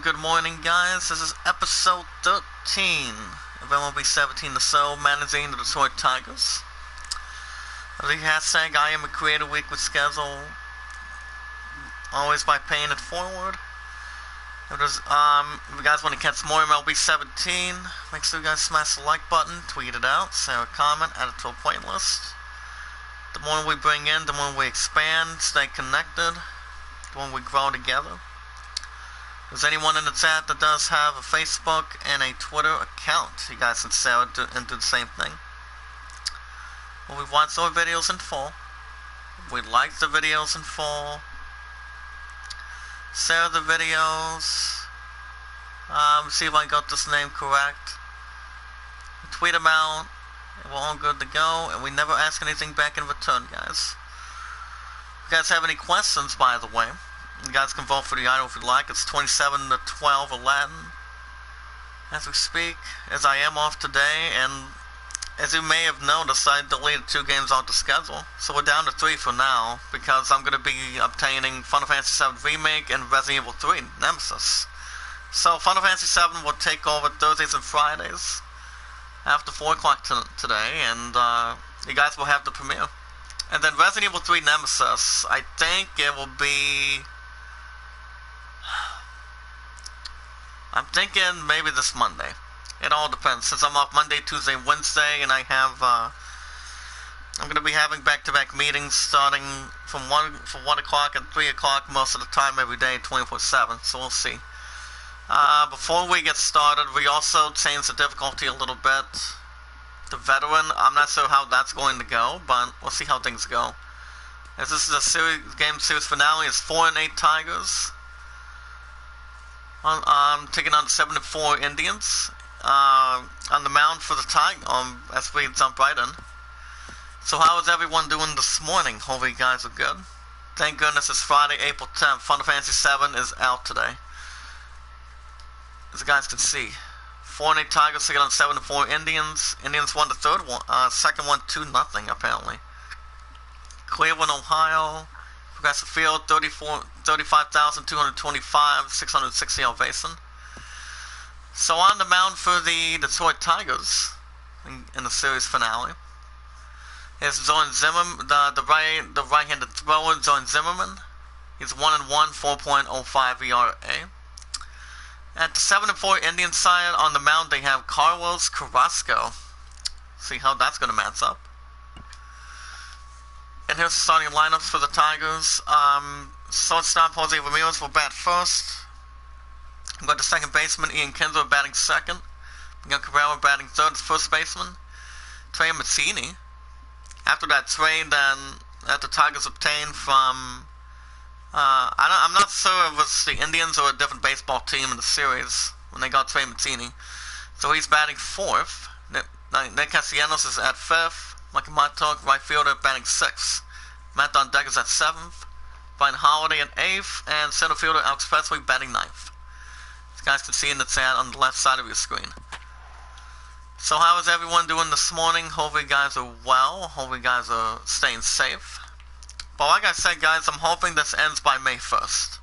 good morning, guys. This is episode 13 of MLB 17 The Soul, managing the Detroit Tigers. The hashtag Iamacreator weekly schedule, always by Payitforward. If you guys want to catch more MLB 17, make sure you guys smash the like button, tweet it out, share a comment, add it to a playlist. The more we bring in, the more we expand, stay connected, the more we grow together. If there's anyone in the chat that does have a Facebook and a Twitter account, you guys can share it and do the same thing. Well, we watch our videos in full. We like the videos in full. Share the videos. See if I got this name correct. Tweet them out. We're all good to go, and we never ask anything back in return, guys. If you guys have any questions, by the way, you guys can vote for the idol if you like. It's 27 to 12 Aladdin as we speak, as I am off today, and as you may have noticed, I deleted 2 games off the schedule, so we're down to 3 for now, because I'm going to be obtaining Final Fantasy VII Remake and Resident Evil 3 Nemesis. So Final Fantasy VII will take over Thursdays and Fridays after 4 o'clock today, and you guys will have the premiere. And then Resident Evil 3 Nemesis, I think it will be... I'm thinking maybe this Monday. It all depends, since I'm off Monday, Tuesday, Wednesday, and I have, I'm going to be having back-to-back meetings starting from 1 o'clock and 3 o'clock most of the time every day, 24/7, so we'll see. Before we get started, we also changed the difficulty a little bit. The Veteran, I'm not sure how that's going to go, but we'll see how things go. As this is a game series finale, it's 4-8 Tigers. I'm taking on the 7-4 Indians. On the mound for the Tigers, as we jump right in. So how is everyone doing this morning? Hope you guys are good. Thank goodness it's Friday, April 10th. Final Fantasy VII is out today, as you guys can see. 4-8 Tigers taking on 7-4 Indians. Indians won the third one, second one 2-0 apparently. Cleveland, Ohio. Progressive Field, 35,225, 660 elevation. So on the mound for the Detroit Tigers in the series finale is Zoran Zimmerman, the right-handed thrower, Zoran Zimmerman. He's 1-1, 4.05 ERA. At the 7-4 Indian side on the mound, they have Carlos Carrasco. See how that's going to match up. And here's the starting lineups for the Tigers. Shortstop Jose Ramirez will bat first. We've got the second baseman Ian Kinsler batting second. Miguel Cabrera batting third as first baseman. Trey Mancini. After that trade that the Tigers obtained from, I'm not sure if it was the Indians or a different baseball team in the series when they got Trey Mancini. So he's batting fourth. Nick Castellanos is at fifth. Mikey Montauk, right fielder, batting sixth. Matt Dondeck is at seventh. Brian Holiday at eighth, and center fielder Alex Presley batting ninth. You guys can see in the chat on the left side of your screen. So how is everyone doing this morning? Hope you guys are well. Hope you guys are staying safe. But like I said, guys, I'm hoping this ends by May 1st.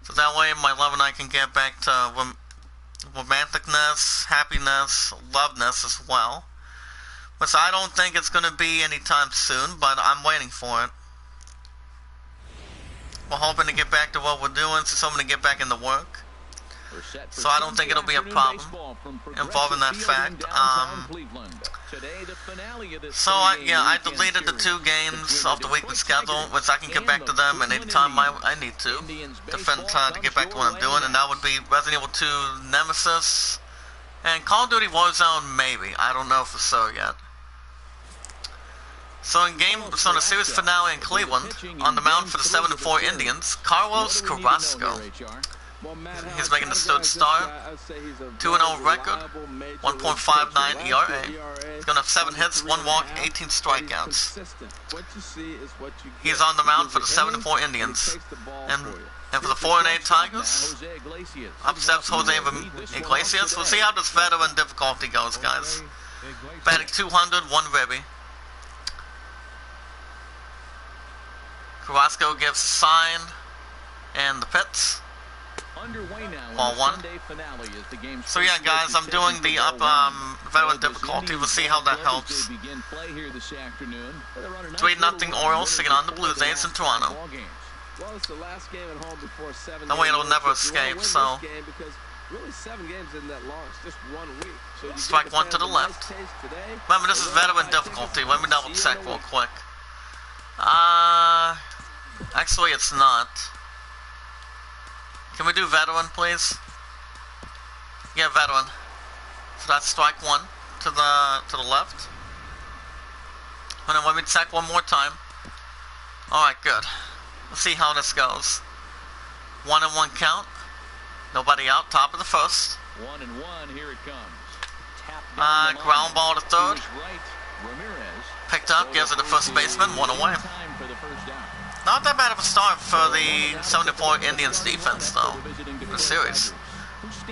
So that way my love and I can get back to romanticness, happiness, loveness as well. Which I don't think it's going to be anytime soon, but I'm waiting for it. We're hoping to get back to what we're doing, so I'm going to get back into work. So I don't think it'll be a problem involving that fact. I deleted the 2 games off the weekly schedule, which I can get back to them anytime I need to get back to what I'm doing, and that would be Resident Evil 2 Nemesis and Call of Duty Warzone maybe. I don't know for sure yet. So in the series finale in Cleveland, on the mound for the 7-4 Indians, Carlos Carrasco. He's making the third start, 2-0 record, 1.59 ERA. He's going to have 7 hits, 1 walk, 18 strikeouts. He's on the mound for the 7-4 Indians. And for the 4-8 Tigers, up steps Jose Iglesias. We'll see how this veteran difficulty goes, guys. Batting 200, 1 ribby. Carrasco gives a sign and the pits. Ball one. So yeah, guys, I'm doing the veteran difficulty. We'll see how that helps. 3-0 Orioles taking on the Blue Jays in Toronto. That way it'll never escape, so. Really, 7 games isn't that long. It's just 1 week. So strike one to the left. Remember, this is veteran difficulty. Let me double check real quick. Actually, it's not. Can we do veteran, please? Yeah, veteran. So that's strike one to the left. And then let me check one more time. All right, good. Let's see how this goes. 1-1 count. Nobody out, top of the first. 1-1, here it comes. Ground ball to third. Picked up, gives it to first baseman, 1 away. Not that bad of a start for the 74 Indians defense, though, in the series.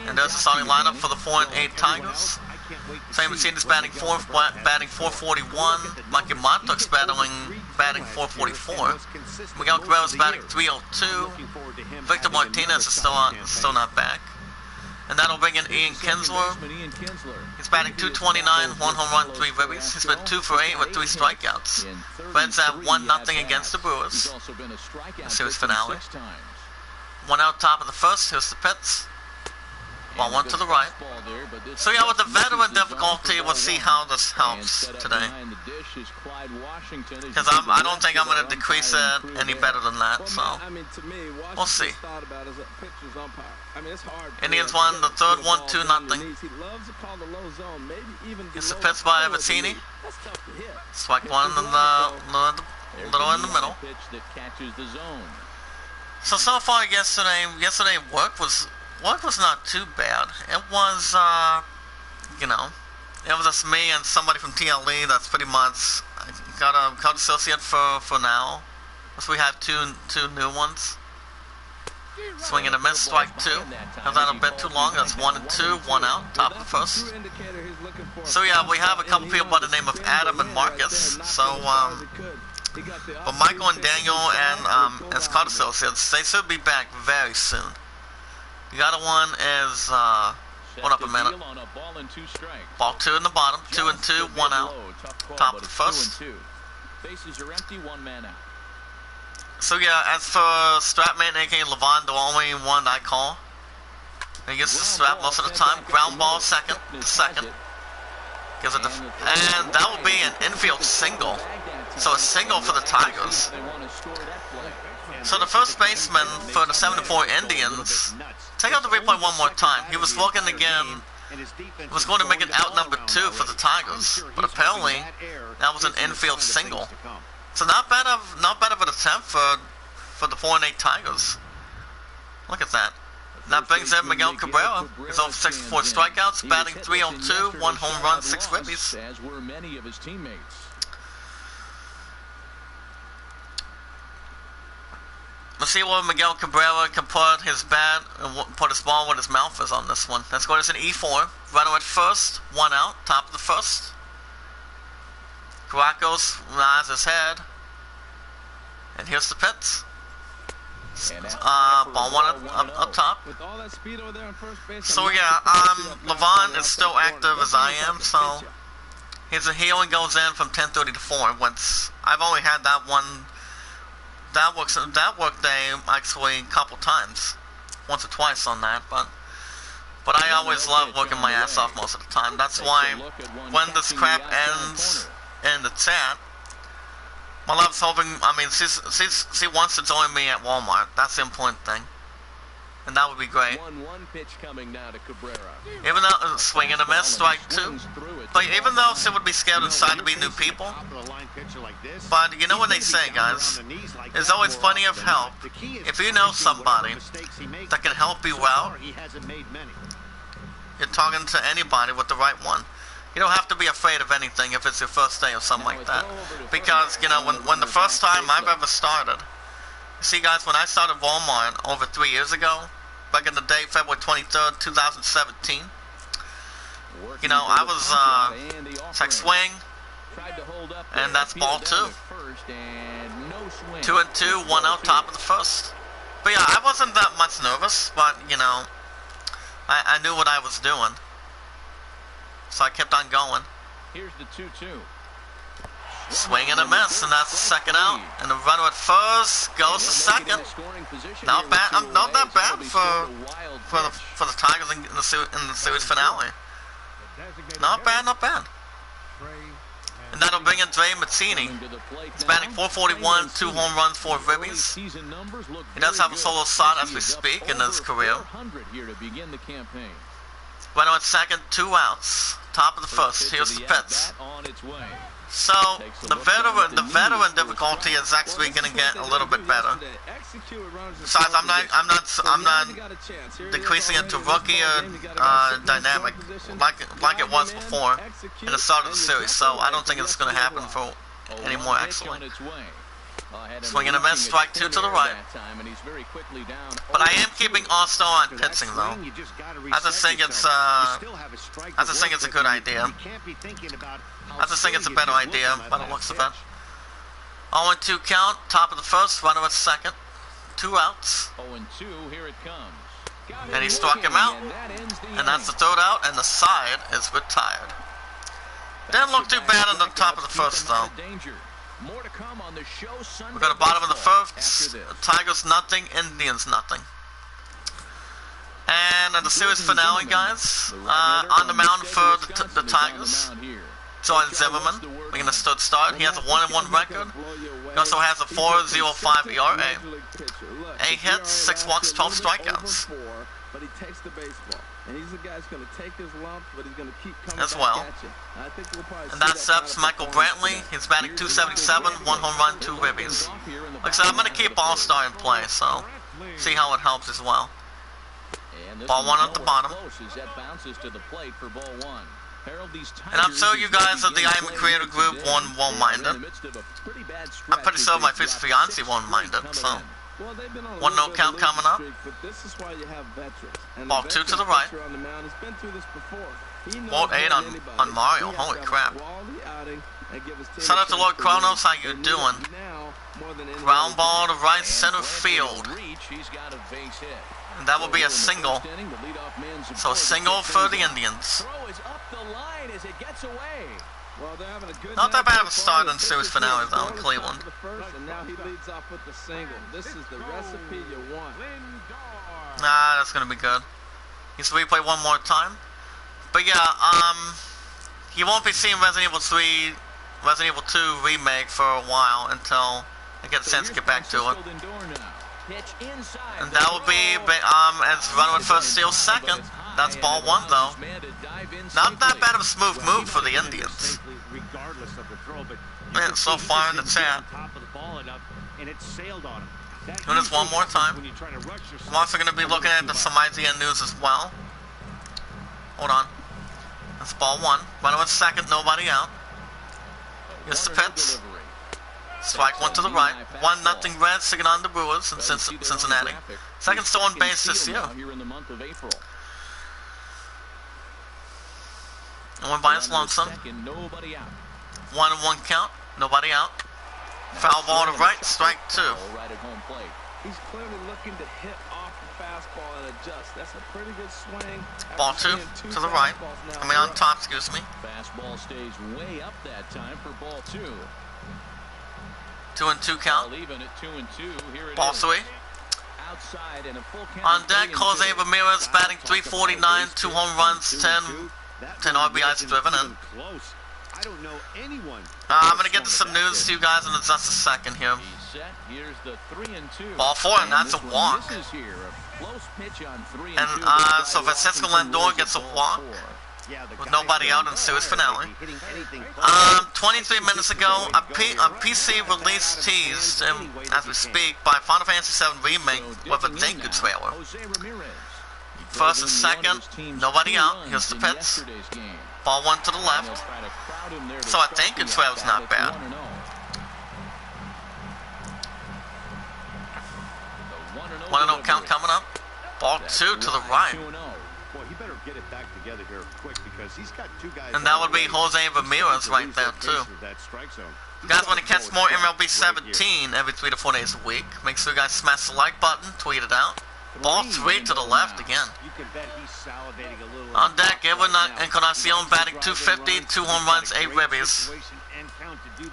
And there's the starting lineup for the 4-8 Tigers. Sam Mancini's batting 441. Mikey Montauk's batting 444. Miguel Cabrera's batting 302. Victor Martinez is still not back. And that'll bring in Ian Kinsler. He's batting 229, 1 home run, 3 ribbies. He's been 2 for 8 with 3 strikeouts. Reds at 1-0 against the Brewers. The series finale. 1 out, top of the first. Here's the pitch. Ball one to the right. So yeah, with the veteran difficulty, we'll see how this helps today. Because I don't think I'm going to decrease it any better than that, so we'll see. Indians won the third one, 2-0. It's the pitch by Avazzini. Strike one in the little in the middle. So far yesterday work was not too bad. It was, you know, it was just me and somebody from TLE. That's pretty much, I got a code associate for now. So we have two new ones. Swing and a miss, strike 2. Have that a bit too long. That's 1 and 2, 1 out, top of the first. So yeah, we have a couple people by the name of Adam and Marcus. So, but Michael and Daniel and as code associates, they should be back very soon. The other one is, hold up a minute. Ball 2 in the bottom, 2 and 2, 1 out. Top of the first. Bases are empty, 1 man out. So yeah, as for Strapman, aka Levon, the only one I call. He gets the strap most of the time. Ground ball second. Gives it and that will be an infield single. So a single for the Tigers. So the first baseman for the 74 Indians, take out the replay one more time. He was looking again, was going to make it out number 2 for the Tigers, but apparently that was an infield single. So not bad of an attempt for the 4-8 Tigers. Look at that. That brings in Miguel Cabrera. He's over 64 strikeouts, batting 302, 1 home run, 6 ribbies. As were many of his teammates. Let's see where Miguel Cabrera can put his bat and put his ball where his mouth is on this one. Let's go to an E4. Runner at first, 1 out, top of the first. Caracos lies his head. And here's the pitch. Ball 1 up top. So yeah, Levon is still active as I am, so he only goes in from 10:30 to 4. Once I've only had that one. That work day actually a couple times, once or twice on that, but I always love working my ass off most of the time. That's why when this crap ends in the chat, my love's hoping. I mean, she wants to join me at Walmart. That's the important thing, and that would be great. 1-1 pitch coming now to Cabrera. Even though swing and a miss, strike 2. But even though she would be scared inside to be new people, but you know what they say, guys? There's always plenty of help. If you know somebody that can help you out, you're talking to anybody with the right one. You don't have to be afraid of anything if it's your first day or something like that. Because, you know, when the first time I've ever started, you see, guys, when I started Walmart over 3 years ago, back in the day, February 23rd, 2017, you know, I was, check swing, and that's ball 2. 2 and 2, 1 out, top of the first. But yeah, I wasn't that much nervous, but, you know, I knew what I was doing. So I kept on going. Here's the 2-2. Swing and a miss, and that's the second out. And the runner at first goes to second. Not bad. Not that bad for the Tigers in the series finale. Not bad, not bad. And that'll bring in Dre Mancini. He's batting .441, 2 home runs, 4 ribbies. He does have a solo start as we speak in his career. Runner at second, 2 outs. Top of the first. Here's the pitch. So the veteran difficulty is actually going to get a little bit better. Besides, I'm not decreasing it to rookie or dynamic like it was before in the start of the series. So I don't think it's going to happen for any more actually. Swing and a miss, strike 2 to the right. But I am keeping All-Star on pitching though. I just think it's a good idea. I just think it's a better idea by the looks of it. 0-2 count, top of the first, runner at second, 2 outs. 0-2, here it comes. And he struck him out, and that's the third out, and the side is retired. Didn't look too bad on the top of the first though. We got the bottom of the first, Tigers nothing, Indians nothing. And in the series finale, guys, on the mound for the Tigers, Jordan Zimmerman, making a third start. He has a 1-1 record. He also has a 4.05 ERA. 8 hits, 6 walks, 12 strikeouts. But he takes the baseball. And he's the guy who's going to take his lumps, but he's going to keep coming as well. back at you. I think we'll probably and that's Michael Brantley. He's batting .277, 1 home run, 2 ribbies. Like I said, I'm going to keep All-Star in play, so see how it helps as well. Ball 1 at the bottom. And I'm sure you guys of the Iamacreator group won't mind it. I'm pretty sure my fiancé won't mind it, so. 1-0 count coming up. Ball 2 to the right. Ball 8 on Mario. Holy crap. Shout out to Lord Kronos. How you doing? Ground ball to right center field. And that will be a single. So a single for the Indians. Not that bad of a start in the series finale though in Cleveland. And now he leads off with the single. This is the recipe you want. Nah, that's gonna be good. He's replay one more time. But yeah, he won't be seeing Resident Evil 2 remake for a while until I get a chance to get back to it. And that will be as runner at first steals second. That's ball 1 though. Not that bad of a smooth move for the Indians. Man, so far in the chat. Doing this one more time. I'm also going to be looking at some IGN news as well. Hold on. That's ball 1. Runner at second, nobody out. Here's the pitch. Strike 1 to the right. 1-0 Reds taking on the Brewers in Cincinnati. Second stolen base this year. And went by his lonesome. 1-1 count. Nobody out. Foul ball to right. Strike 2. He's clearly looking to hit off the fastball and adjust. That's a pretty good swing. Ball 2 to the right. I mean on top, excuse me. Fastball stays way up that time for ball 2. 2-2 count. Ball 3. On deck, Jose Ramirez batting .349, 2 home runs, 10 RBIs driven in. I'm going to get to some news to you guys in just a second here. Ball 4, and that's a walk. And so Francisco Lindor gets a walk with nobody out in the series finale. 23 minutes ago, a PC release teased, as we speak, by Final Fantasy VII Remake with a thank you trailer. First and second, nobody out. Here's the pitch. Ball 1 to the left. So I think it's not bad. 1-0 count coming up. Ball 2 to the right. get it back together here quick because he's got two guys. And that would be Jose Ramirez right there too. Guys, want to catch more MLB 17 every 3 to 4 days a week. Make sure you guys smash the like button, tweet it out. Ball 3 to the left again. You can bet he's salivating a little. On deck, Edwin Encarnacion batting 250, 2 home runs, 8 ribbies.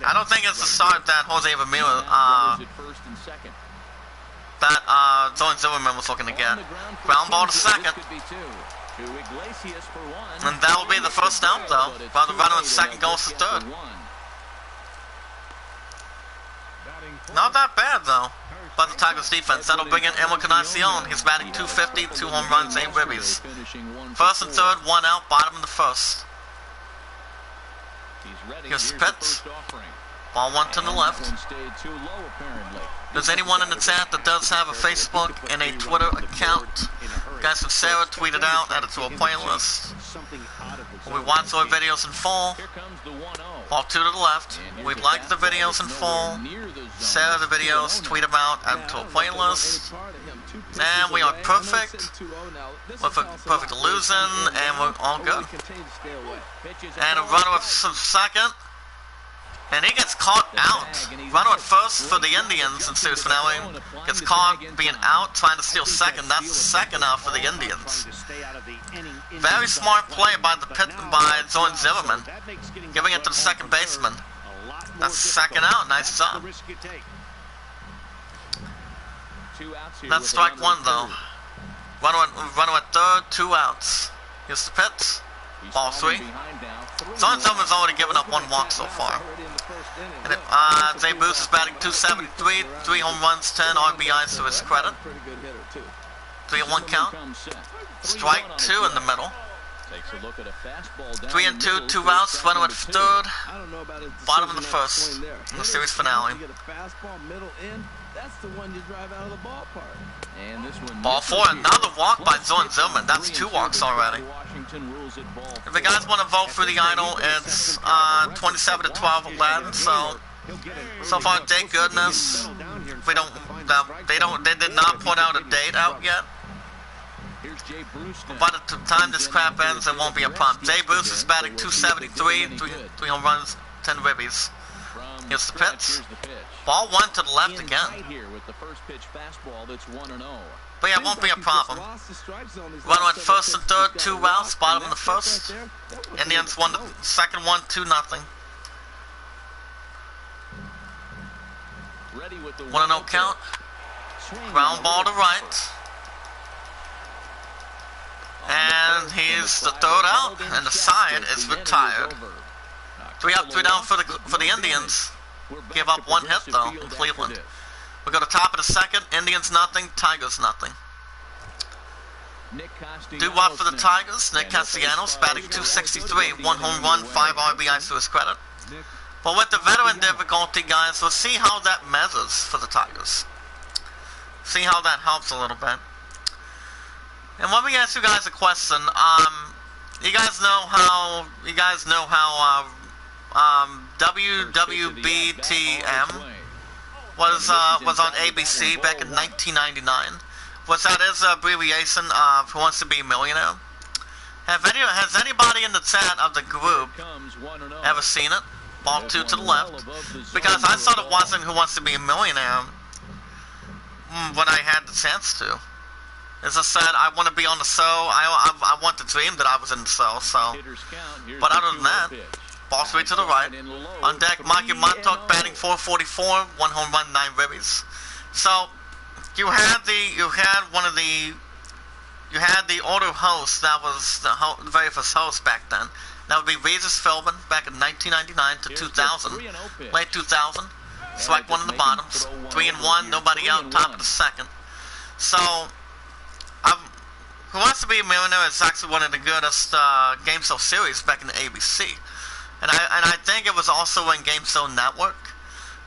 I don't think it's the start that Jose Ramirez, Zoe Zimmerman was looking to get. Ground ball to second. And that will be the first out though, while the runner at second goes to third. Not that bad though, by the Tigers defense. That'll bring in Iamacreator. He's batting 250, 2 home runs, 8 ribbies. First and third, 1 out, bottom of the first. Here's the pitch. Ball 1 to the left. Does anyone in the chat that does have a Facebook and a Twitter account? Guys from Sarah tweeted out, added to a playlist. We watch our videos in full. Ball 2 to the left. We like the videos in full. Share the videos, tweet them out, add them to a playlist. And we are perfect. We're perfect illusion, and we're all good. And a runner at second. And he gets caught out. Runner at first for the Indians in series finale. Gets caught being out, trying to steal second. That's the second out for the Indians. Very smart play by Zoe Zimmerman, giving it to the second baseman. That's second out. Nice job. That's strike 1 though. Runner at third, 2 outs. Here's the pitch. Ball 3. Zoe Zimmerman's already given up 1 walk so far. And Zay Booth is batting 273, 3 home runs, 10 RBIs to his credit. 3-1 count. Strike 2 in the middle. 3 and 2, 2 outs, runner at third. Bottom of the first in the series finale. Ball 4, another walk by Zoe Zimmerman. That's 2 walks already. If you guys want to vote for the idol, it's 27 to 12 Aladdin. So far, thank goodness, they did not put out a date out yet. By the time this crap ends, it won't be a problem. Jay Bruce is batting 273, 3 home runs, 10 ribbies. Here's the pitch. Ball 1 to the left again. But yeah, it won't be a problem. Runner at first and third, 2 outs, bottom of the first. Indians won the second one, 2-0. 1-0 count. Ground ball to right. And he's the third out, and the side is retired. 3 up, 3 down for the Indians. Give up 1 hit though in Cleveland. We go to top of the second. Indians nothing, Tigers nothing. Do-wop for the Tigers. Nick Castellanos batting 263, 1 home run, 5 RBIs to his credit. But with the veteran difficulty, guys, we'll see how that measures for the Tigers. See how that helps a little bit. And let me ask you guys a question. You guys know how WWBTM was on ABC back in 1999. That is an abbreviation of Who Wants to Be a Millionaire. Has anybody in the chat of the group ever seen it? Ball 2 to the left. Because I thought it wasn't Who Wants to Be a Millionaire when I had the chance to. As I said, I want to be on the show. I want to dream that I was in the show. So, but other than that, ball 3 to the right. On deck, Mikey Montauk batting 444, 1 home run, 9 ribbies. So, you had the older host that was the very first host back then. That would be Regis Philbin back in 1999 to 2000, late 2000. Strike 1 in the bottoms, 3 and 1, nobody out, top of the second. So, Who Wants to Be a Millionaire is actually one of the goodest game show series back in the ABC. And I think it was also in Game Show Network.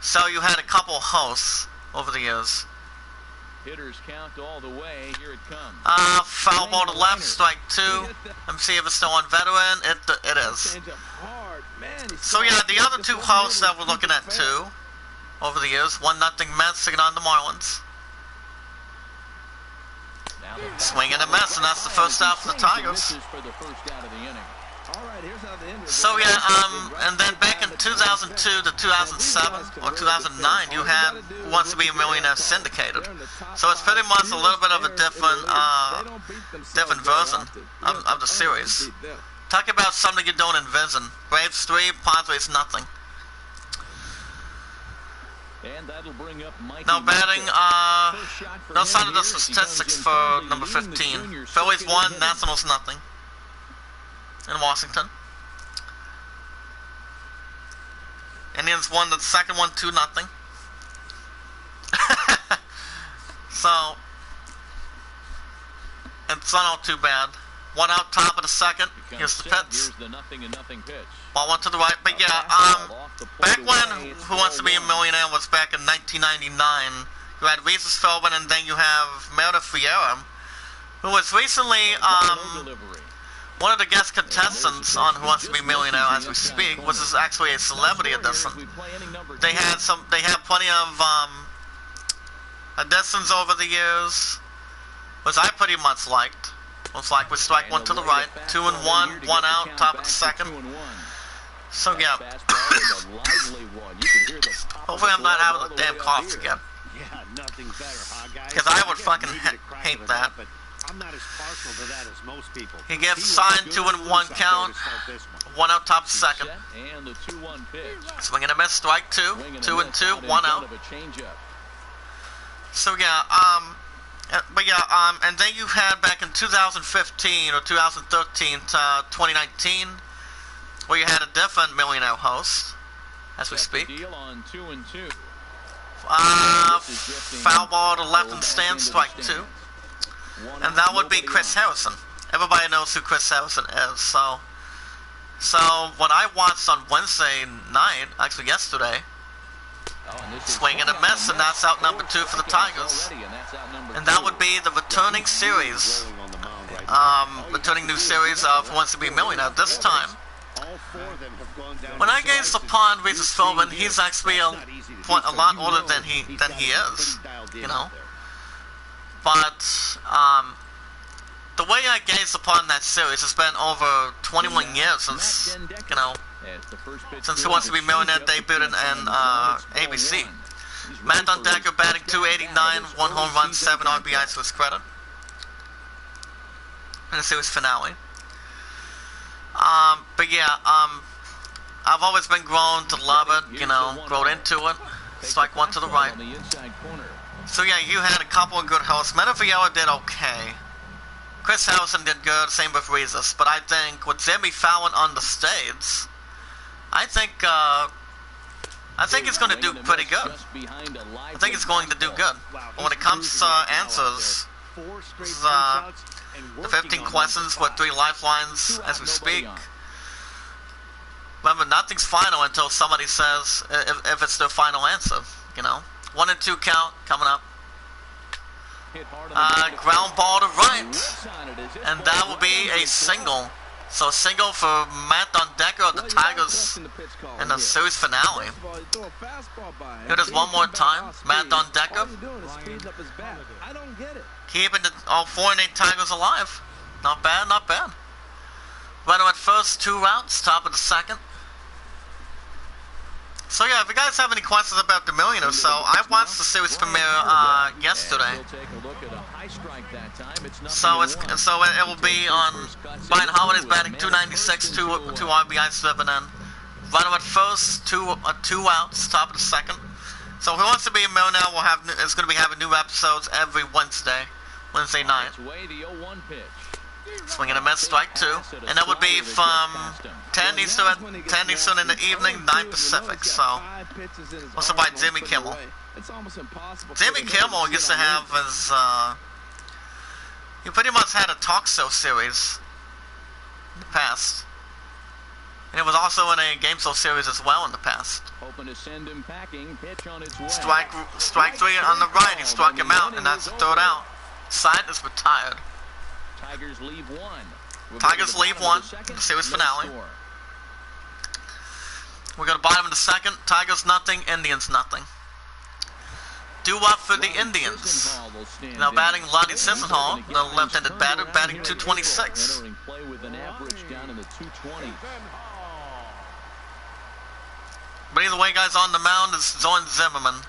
So you had a couple hosts over the years. Hitters count all the way. Here it comes. Foul ball to left, strike 2. Let me see if it's still on veteran. It is. So yeah, the other 2 hosts that we're looking at too over the years. 1-0 Mets taking on the Marlins. Swing and a miss, and that's the first out for the Tigers. For the first out of the inning. All right, here's how the end So yeah, and then back in 2002 to 2007 or 2009, you had Who Wants to Be a Millionaire syndicated. So it's pretty much a little bit of a different version of the series. Talk about something you don't envision. Braves 3, Padres nothing. And that'll bring up Mikey Now batting, Walker. no sign of the statistics for number 15. Phillies 1, Nationals nothing. In Washington. Indians won the second one 2-0. So it's not all too bad. One out, top of the second. Here's the pitch. Here's the 0-0 pitch. Ball went to the right. But yeah, back when Who Wants to Be a Millionaire was back in 1999, you had Rhesus Philbin, and then you have Meredith Vieira, who was recently one of the guest contestants on Who Wants to Be a Millionaire as we speak, which is actually a celebrity edition. They had plenty of additions over the years, which I pretty much liked. Looks like we strike one to the right, 2-1, one out, top of the second. So yeah. Hopefully I'm not out of the damn coughs again. Yeah, nothing better, huh, guys? Because I would fucking hate that. I'm not as partial to that as most people. He gives signed 2-1 count, one out, top of the second. And the 2-1 pitch. Swing and a miss, strike 2, 2-2, one out. So yeah, and then you had back in 2015 or 2013 to 2019, where you had a different millionaire host, as we speak. Foul ball to left and stand, strike 2. And that would be Chris Harrison. Everybody knows who Chris Harrison is, so what I watched on Wednesday night, actually yesterday, swing and a miss, and that's out number 2 for the Tigers. And that would be the returning series, returning new series of Who Wants to Be a Millionaire. This time, when I gazed upon Rhesus Philbin, he's actually a lot older than he is, you know. But the way I gazed upon that series, it's been over 21 years since, you know, since Who Wants to Be a Millionaire debuted in ABC. Matt Dundecker batting .289, 1 home run, 7 RBIs to his credit in the series finale. But yeah, I've always been grown to love it, you know, grown into it. Strike one to the right. So yeah, you had a couple of good hosts. Meredith Vieira did okay. Chris Harrison did good, same with Rhesus. But I think with Jimmy Fallon on the stage, I think it's going to do pretty good. I think it's going to do good. But when it comes to answers, the 15 questions with 3 lifelines as we speak. Remember, nothing's final until somebody says if it's their final answer, you know. 1 and 2 count coming up. Ground ball to right, and that will be a single. So a single for Matt Dundecker of the Tigers in the series finale. Here it is one more time. Matt Dundecker keeping all 4 and 8 Tigers alive. Not bad, not bad. Runner at first, 2 outs, top of the second. So yeah, if you guys have any questions about the million or so, I watched the series premiere yesterday. So it will be on Brian Holiday's batting .296, 2 RBIs driven in. Runner at first, 2 outs, top of the second. So Who Wants to Be a Millionaire is going to be having new episodes every Wednesday night. Swing and a miss, strike 2, and that would be from 10 Eastern in the evening, 9 Pacific. So, also by Jimmy Kimmel. Jimmy Kimmel used to have his, he pretty much had a talk show series in the past. And it was also in a game show series as well in the past. Strike 3 on the right, he struck him out, and that's the 3rd out. Side is retired. Tigers leave 1. The series finale. We go to bottom of the second. Tigers nothing, Indians nothing. Due up for the Indians. Now batting Lonnie Sisenhall, the left-handed batter, batting 226. Entering play with an average down in the 220s. But either way, guys, on the mound is Zorn Zimmerman.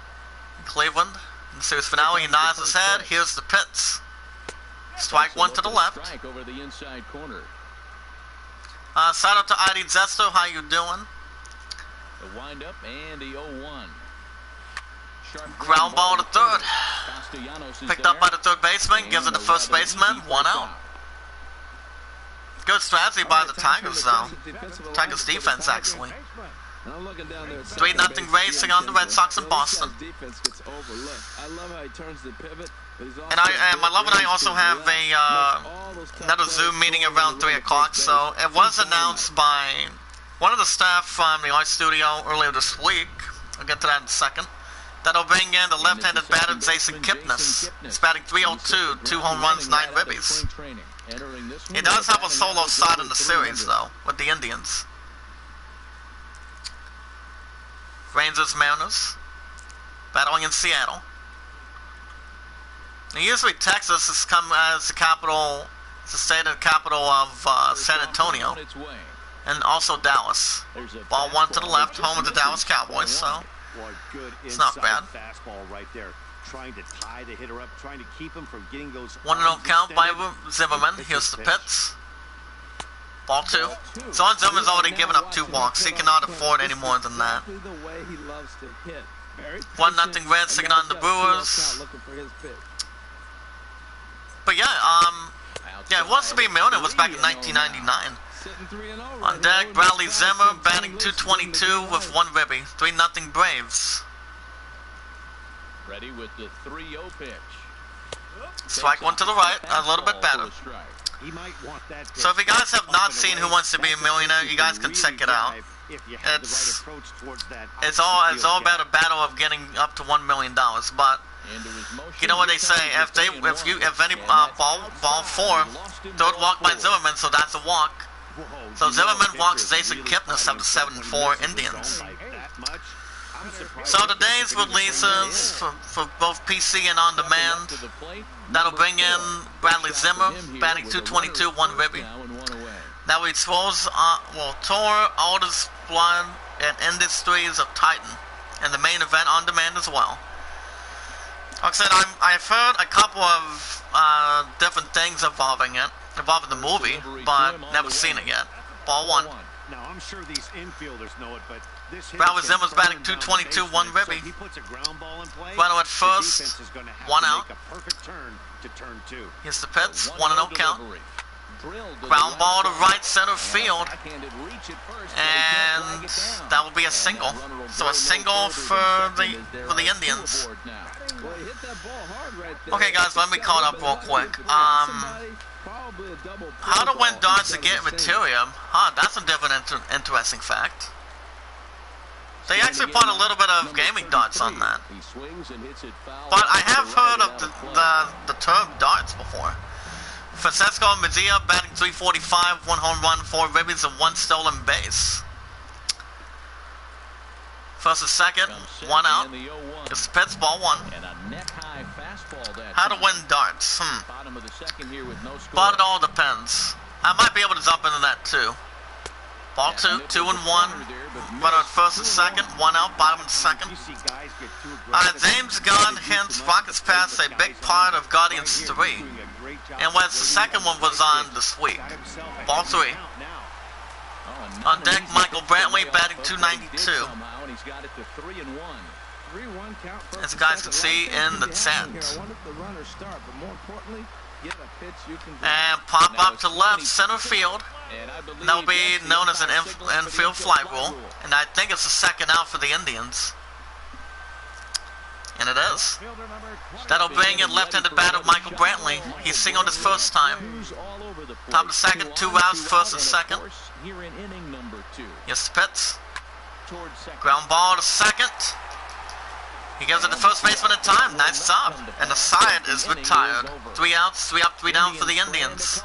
Cleveland. In the series finale, he nods his head. Here's the pitch. Strike one to the left. Strike over the inside corner. Shout out to ID Zesto. How you doing? The windup and the 0-1. Ground ball to third. Picked up by the third baseman. Gives it to first baseman. 1 out. Good strategy by the Tigers, though. Tigers defense, actually. 3-0 racing on the Red Sox in Boston. And my love and I also have another Zoom meeting around 3 o'clock. So it was announced by one of the staff from the art studio earlier this week. I'll get to that in a second. That'll bring in the left-handed batter Jason Kipnis. He's batting 302, 2 home runs, 9 ribbies. He does have a solo start in the series, though, with the Indians. Rangers, Mariners, battling in Seattle. Now, usually Texas has come as the capital, it's the state of the capital of San Antonio, and also Dallas. Ball one to the left, home of the Dallas Cowboys, so it's not bad. Fastball right there, trying to tie the hitter up, trying to keep him from getting those. 1-0 count by Zimmerman. Here's the pitch. Ball 2. Zorn Zimmerman's already given up 2 walks. He cannot afford any more than that. 1-0 Reds taking on the Brewers. But yeah, it wants to be a million. It was back in 1999. On deck, Bradley Zimmer batting 222 with 1 ribby. 3-0 Braves. Ready with the 3-0 pitch. Strike one to the right, a little bit better. He might want that. So if you guys have not seen Who Wants to Be a Millionaire, you guys can check it out. It's all about a battle of getting up to $1 million. But you know what they say: if any ball 4, third walk by Zimmerman, so that's a walk. So Zimmerman walks Jason Kipnis up to 7-4 Indians. So today's releases for both PC and on demand, that'll bring in Bradley Zimmer, batting 222, 1 ribby. Now he throws, Tour, Aldous Blood, and Industries of Titan, and the main event on demand as well. Like I said, I've heard a couple of different things involving the movie, but never seen it yet. Ball 1. Now I'm sure these infielders know it, but this Bradley Zimmer's batting 222, 1 ribby. he puts a ground ball in play. Runners at first, 1 out. A perfect turn to turn 2. Here's the pitch, 1-0 count. Ground ball to right center field, and that will be a single. So a single for the Indians. Okay, guys, let me call it up real quick. How to win darts to get material? That's a different interesting fact. They actually put a little bit of gaming darts on that. But I have heard of the term darts before. Francesco Mejia batting 345, 1 home run, 4 ribbies, and 1 stolen base. First and second, 1 out. It's the pitch, ball 1. How to win darts? But it all depends. I might be able to jump into that too. Ball 2, 2 and 1. Runner at first and second, 1 out, bottom and second. James Gunn hints Rockets Pass a big part of Guardians 3. And when the second one was on this week. Ball 3. On deck, Michael Brantley batting 292. As you guys can see in the chat. And pop up to left center field. And that'll be known as an infield fly rule. And I think it's the second out for the Indians. And it is. That'll bring in left-handed batter Michael Brantley. He singled his first time. Top of the second, 2 outs, first and second. Yes, the pitch. Ground ball to second. He gives it to first baseman in time. Nice job. And the side is retired. 3 outs, 3 up, 3 down for the Indians.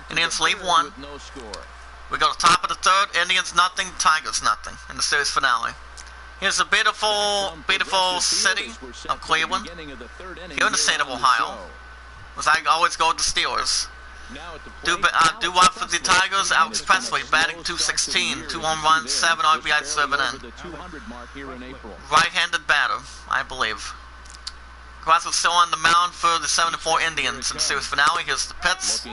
Indians leave 1. We go to top of the third. Indians nothing, Tigers nothing in the series finale. Here's the beautiful, beautiful city of Cleveland, here in the state of Ohio. As I always go with the Steelers. Do well for the Tigers. Alex Presley batting .216, 2 home runs, 7 RBIs, 7 in. Right-handed batter, I believe. Carrasco's still on the mound for the 7-4 Indians in the series finale. Here's the Pitts.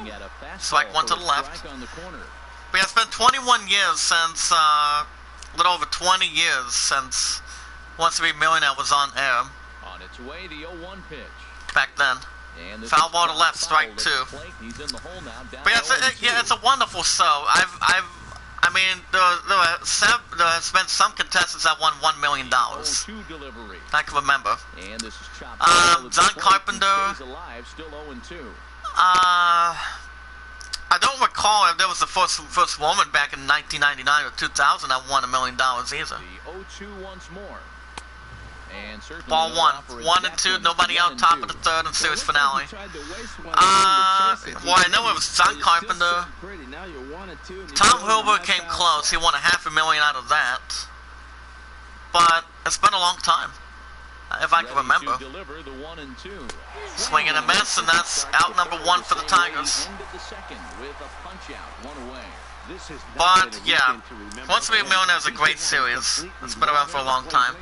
Strike one to the left. But yeah, it's been 21 years since, a little over 20 years since Wants to Be a Millionaire was on air. On its way, the 0-1 pitch. Back then. Foul ball to left, strike two. But yeah, it's a wonderful show. I mean, there's been some contestants that won $1 million. I can remember. John Carpenter. I don't recall if there was the first woman back in 1999 or 2000 that won $1 million either. The 0-2 once more. Ball one. 1 and 2, nobody out, top of the third in series finale. Well, I know it was John Carpenter. Tom Hilbert came close. He won $500,000 out of that. But it's been a long time, if I can remember. Swing and a miss, and that's out number 1 for the Tigers. But yeah, Wants to Be a Millionaire is a great series. It's been around for a long time.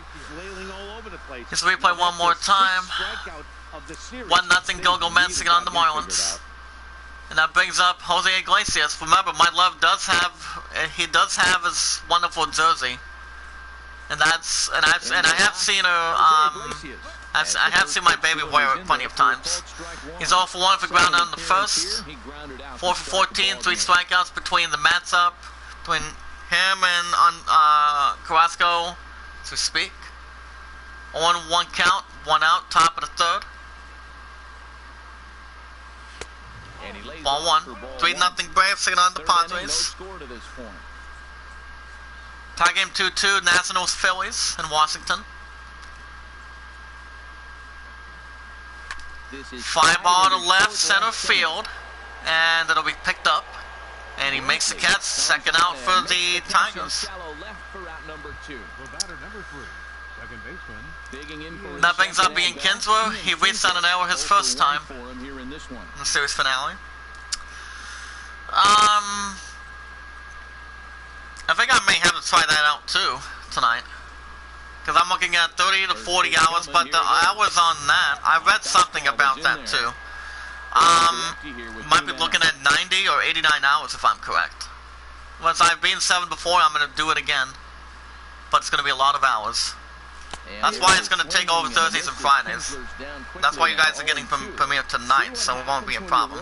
Let's replay one more time. 1-0 Go-Go Mets taking on the Marlins. And that brings up Jose Iglesias. Remember, my love does have his wonderful jersey. And I have seen her, I have seen my baby wear it plenty of times. He's 0 for 1 for ground out in the first. 4 for 14, 3 strikeouts between the matchup, between him and Carrasco, to speak. 1 count, 1 out, top of the third. Ball 1. 3-0 Braves taking on the Padres. Tie game 2-2, Nationals Phillies in Washington. Fly ball to left center field, and it'll be picked up. And he makes the catch, second out for the Tigers. That brings up Ian Kinsler. He reached on an error his first time in the series finale. I think I may have to try that out too tonight, because I'm looking at 30 to 40 hours, but the hours on that, I read something about that too. Might be looking at 90 or 89 hours if I'm correct. Once I've been 7 before, I'm going to do it again, but it's going to be a lot of hours. That's why it's going to take over Thursdays and Fridays. That's why you guys are getting premiere tonight, so it won't be a problem.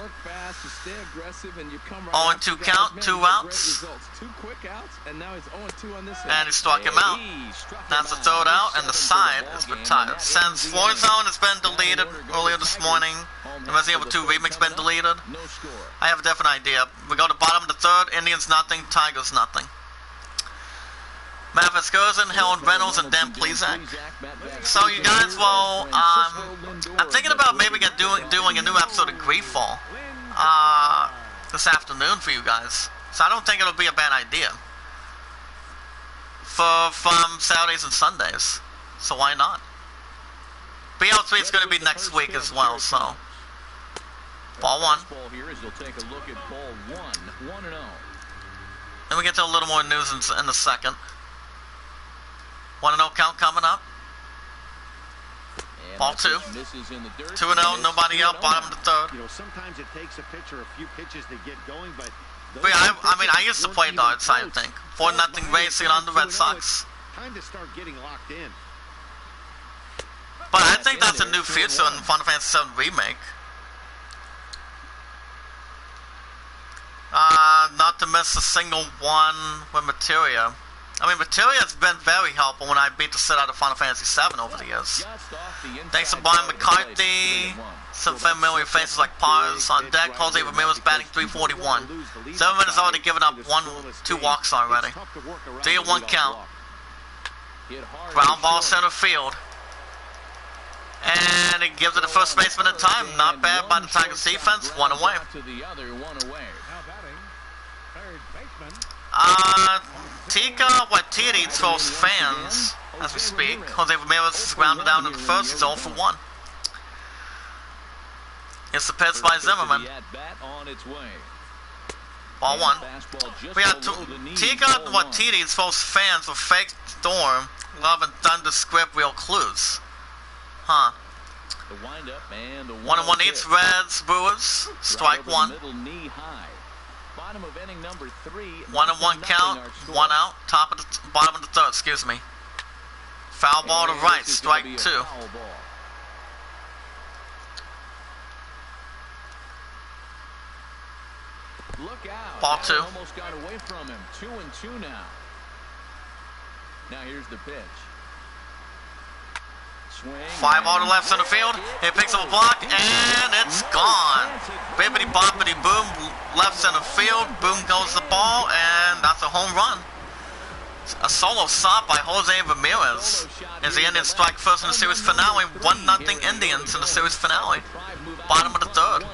0-2 count, 2 outs. And he struck him out. That's the third out, and the side is retired. Since Floor Zone has been deleted earlier this morning, and Resident Evil 2 Remake's been deleted, I have a different idea. We go to bottom of the third, Indians nothing, Tigers nothing. Matt Fitzgerson, Helen Reynolds, and Dan Plesac. So you guys, well, I'm thinking about maybe doing a new episode of Grieffall this afternoon for you guys. So I don't think it'll be a bad idea from Saturdays and Sundays. So why not? BL3 is going to be next week as well. So ball 1. Then we get to a little more news in the second. 1-0 count coming up. Ball 2. 2-0, nobody out, bottom of the third. You know, sometimes it takes a pitcher a few pitches to get going, but yeah, I mean, I used to play darts, I think. 4-0 racing on the Red Sox. Time to start getting locked in. But I think that's a new feature in Final Fantasy VII Remake. Not to miss a single one with Materia. I mean, Materia has been very helpful when I beat the shit out of Final Fantasy VII over the years. Thanks to Brian McCarthy, some familiar faces like Pars on deck. Jose Ramirez batting .341. 7 minutes already given up 2 walks already. 3-1 count. Ground ball center field. And it gives it the first baseman in time. Not bad by the Tigers defense. 1 away. Tika Waititi throws fans as we speak. Jose Ramirez is grounded out in the first. He's 0 for 1. It's the pitch by Zimmerman. Ball 1. We got Tika Waititi throws fans with fake storm, love and thunder script real clues. Huh. 1-1 Eats Reds Brewers. Strike 1. 1-1 count. 1 out. Bottom of the third. Excuse me. Foul ball to right. Strike 2. Ball 2. Almost got away from him. 2-2 now. Now here's the pitch. 5 ball to left center field. It picks up a block and it's gone. Bippity boppity boom, left center field. Boom goes the ball, and that's a home run. A solo stop by Jose Ramirez as the Indians strike first in the series finale. 1-0 Indians in the series finale. Bottom of the third.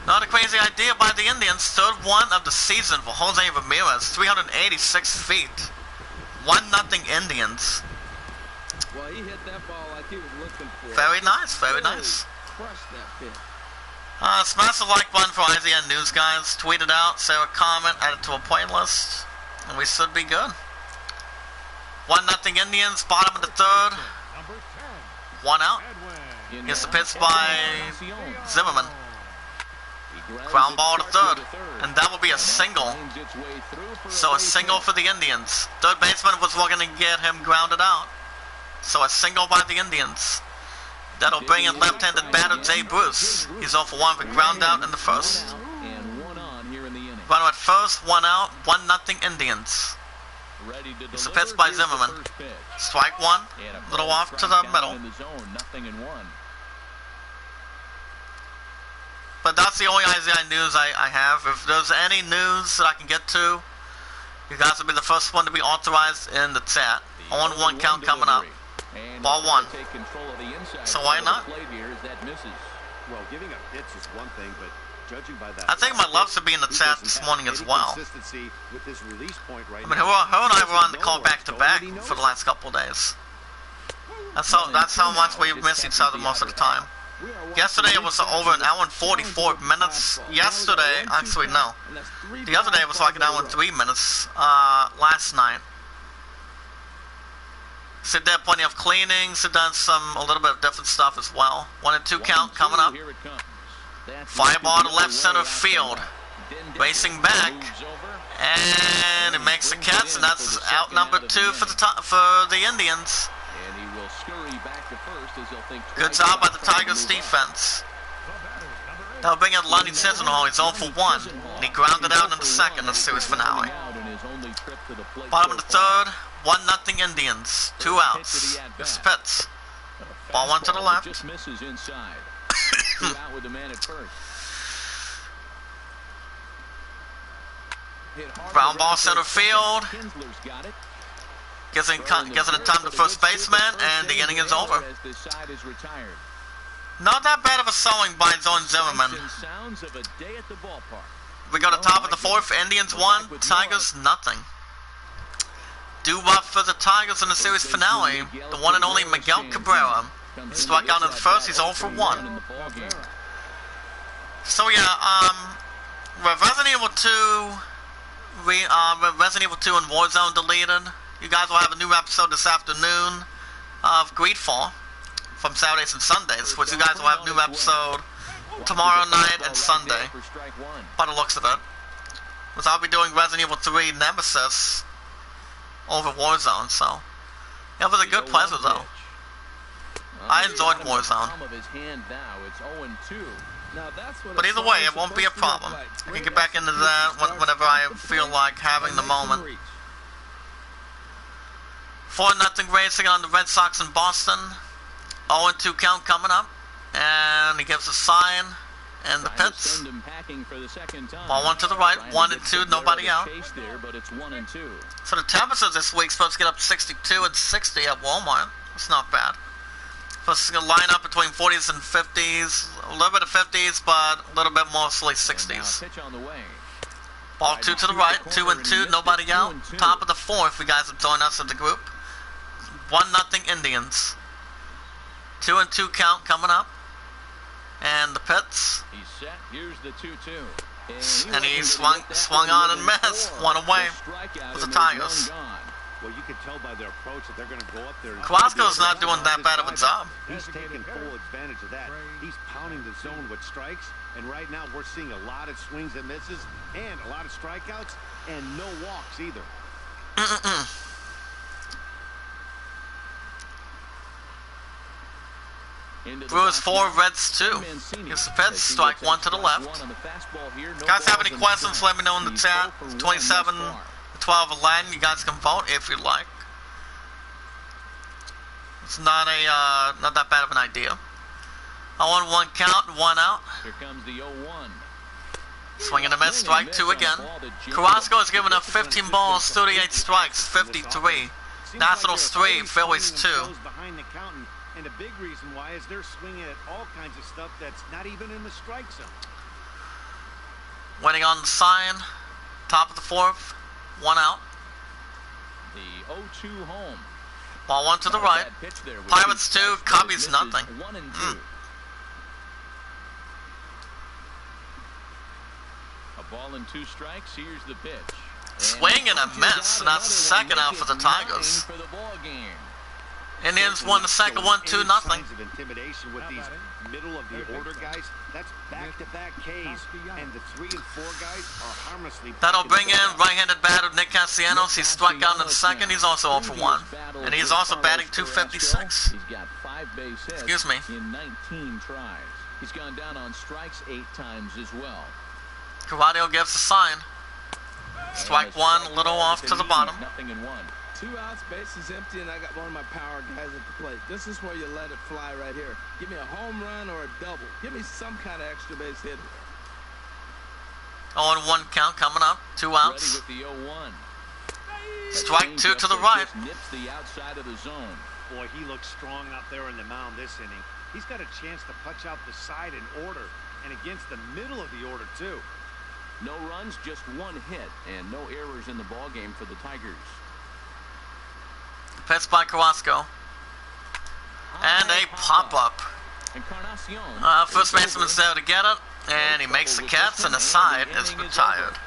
Not a crazy idea by the Indians. Third one of the season for Jose Ramirez. 386 feet. 1-0 Indians. Well, he hit that ball like he was looking for. Very nice, very nice. Crushed that pitch. Smash the like button for IZN News, guys. Tweet it out, say a comment, add it to a playlist, and we should be good. 1-0 Indians, bottom of the third. 1 out. Gets the pitch by Zimmerman. Ground ball to third, and that will be a single. So a single for the Indians. Third baseman was looking to get him grounded out. So a single by the Indians. That'll bring in left-handed batter Jay Bruce. He's 0 for 1 with ground out in the first. Runner at first, 1 out, 1-0 Indians. It's a pitch by Zimmerman. Strike 1, little off to the middle. But that's the only IZI news I have. If there's any news that I can get to, you guys will be the first one to be authorized in the chat. 0-1 count coming up. Ball 1. So why not? Well, giving up hits is one thing, but judging by that, I think my love should be in the chat this morning as well. With his release point right I mean, her and I were on the call back to back for the last couple of days. That's how much we miss each other most of the time. Yesterday it was over an hour and 44 minutes. Yesterday, actually no. The other day it was like an hour and 3 minutes. Last night. Sid did plenty of cleaning. Sid done a little bit of different stuff as well. 1-2 count coming up. Fly ball to left center field. Racing back. And it makes the catch, and that's out number 2 for the Indians. Good job by the Tigers defense. That'll bring in Lonnie Chisenhall. He's 0 for 1. And he grounded out in the second in the series finale. Bottom of the third, 1-0 Indians. 2 outs. It's the pitch. Ball 1 to the left. Ground ball center field. Gives it time to first baseman, and the inning is over. Not that bad of a sowing by Zorn Zimmerman. We go to top of the fourth. Indians 1, Tigers nothing. Doo-wop for the Tigers in the series finale. The one and only Miguel Cabrera. He struck out in the first. He's 0 for 1. So yeah, Resident Evil 2, Resident Evil 2 and Warzone deleted. You guys will have a new episode this afternoon of Greedfall from Saturdays and Sundays, which you guys will have a new episode tomorrow night and Sunday, by the looks of it. Because I'll be doing Resident Evil 3 Nemesis over Warzone, so yeah, it was a good pleasure though. I enjoyed Warzone. But either way, it won't be a problem. I can get back into that whenever I feel like having the moment. 4-0 racing on the Red Sox in Boston. 0-2 count coming up. And he gives a sign and the pitch. Ball 1 to the right, 1-2, nobody out. So the temperatures this week supposed to get up 62 and 60 at Walmart. That's not bad. Plus, a lineup between 40s and 50s. A little bit of 50s, but a little bit mostly 60s. Pitch on the way. Ball 2 to the right, 2 and 2, nobody out. Top of the 4th, you guys have joined us at the group. 1-0 Indians. 2 and 2 count coming up. And the pits. He's set. Here's the 2-2. And he swung on and missed. One away for the Tigers. Well, you can tell by their approach that they're going to go up there. Carrasco's not doing that bad of a job. He's taking full advantage of that. He's pounding the zone with strikes, and right now we're seeing a lot of swings and misses, and a lot of strikeouts, and no walks either. Brewers 4, Reds 2. Here's the pitch, strike 1 to the left. Guys have any questions, let me know in the chat. 27, 12, 11, you guys can vote if you like. It's not that bad of an idea. 0-1 count, 1 out. Here comes the 0-1. Swing and a miss, strike 2 again. Carrasco has given up 15 balls, 38 strikes, 53. Nationals 3, Phillies 2. And a big reason why is they're swinging at all kinds of stuff that's not even in the strike zone. Waiting on the sign. Top of the 4th. 1 out. The 0-2 home. Ball 1 to the right. Pirates 2, Cubbies nothing. 1 and 2. A ball and 2 strikes. Here's the pitch. Swing and a miss. And that's the second out for the Tigers. Indians won the second one, 2-0. Signs of intimidation with these middle of the order guys. That's back-to-back Ks, and the 3 and 4 guys are harmlessly. That'll bring in right-handed batter Nick Castellanos. He struck out in the second. He's also 0 for 1, and he's also batting .256. He's got 5 base hits. Excuse me. In 19 tries. He's gone down on strikes 8 times as well. Carrasco gives the sign. Strike 1, a little off to the bottom. 0-1. 2 outs, bases empty, and I got one of my power guys at the plate. This is where you let it fly right here. Give me a home run or a double. Give me some kind of extra base hit. 0-1 count coming up, 2 outs. Ready with the 0-1. Strike 2 to the right. Nips the outside of the zone. Boy, he looks strong out there in the mound this inning. He's got a chance to punch out the side in order, and against the middle of the order too. No runs, just 1 hit, and no errors in the ball game for the Tigers. Pitch by Carrasco. And a pop-up. First baseman's there to get it, and he makes the catch, and the side is retired.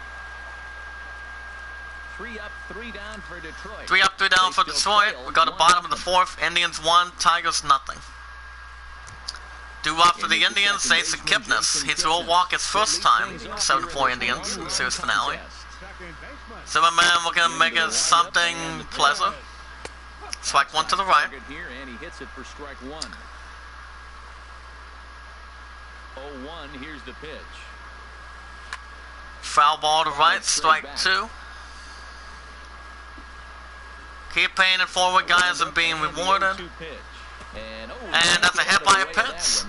3 up, 3 down for Detroit. 3 up, 3 down for Detroit. We got the bottom of the 4th. Indians 1, Tigers nothing. Due-off for the Indians, Jason Kipnis. He threw a walk his first time, 7-4 Indians in the series finale. Zimmerman looking to make it something pleasant. Strike 1 to the right. Here, and he hits it for strike 1. 0-1, here's the pitch. Foul ball to right, strike 2. Keep paying it forward, guys, and being rewarded. And that's a hit by a pitch.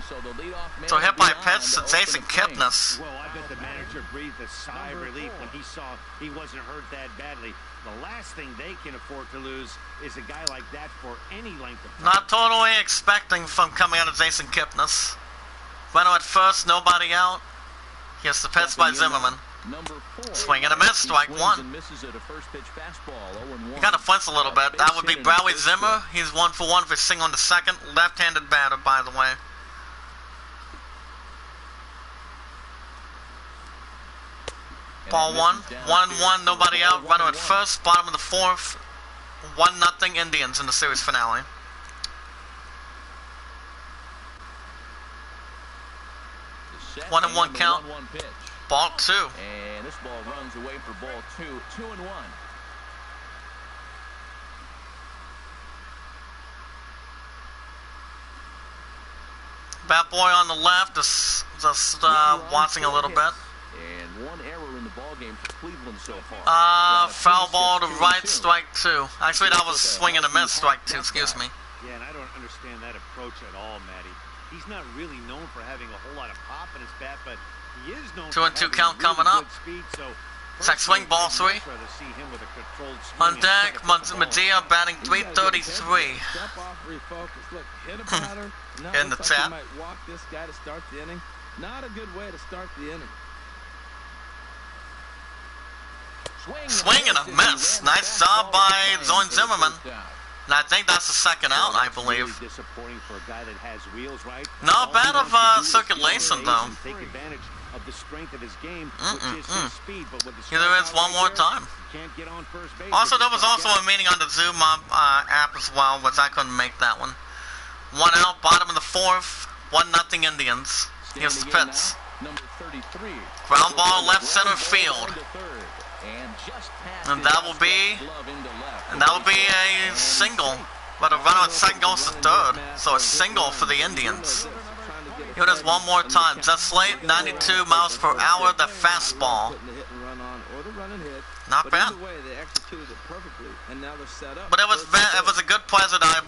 So hit by a pitch to Jason Kipnis. Well, I bet the manager breathed a sigh of relief when he saw he wasn't hurt that badly. The last thing they can afford to lose is a guy like that for any length of time. Not totally expecting from coming out of Jason Kipnis. Runner at first, nobody out. Here's the pitch by Zimmerman. Swing and a miss, strike 1. He kind of flints a little bit. That would be Bradley Zimmer. He's 1 for 1 for single on the second. Left-handed batter, by the way. Ball 1. 1-1, nobody out. Runner at first, bottom of the 4th. 1-0 Indians in the series finale. One and 1 count. Ball 2. And this ball runs away for ball 2. 2-1. Bat boy on the left, just watching a little bit. And 1 error in the ball game for Cleveland so far. Foul ball to right, strike 2. Actually, that was swing and a miss, strike 2. Excuse me. Yeah, and I don't understand that approach at all, Matty. He's not really known for having a whole lot of pop in his bat, but he is known 2 and 2 count coming up. Speed, so Second swing, ball 3. On deck, Medea batting 333. Step off, refocus. Look, hit a batter. Now In the looks like tap. you might walk this guy to start the inning. Not a good way to start the inning. Swing and a miss. Nice job by Zoin Zimmerman. And I think that's the second out, I believe. Disappointing for a guy that has wheels, right? Not bad of circulation, though. Take advantage of the strength of his game, which is his speed, but with the Here there is one more time. can't get on first base. Also, there was also a meeting on the Zoom app as well, which I couldn't make that one. 1 out, bottom of the 4th, 1-0 Indians. Here's the pitch. Ground ball left center field. And that will be a single. But a runner at second goes to third. So a single for the Indians. Here it is one more time. Just late, 92 miles per hour, the fastball. Not bad. But it was a good pleasure time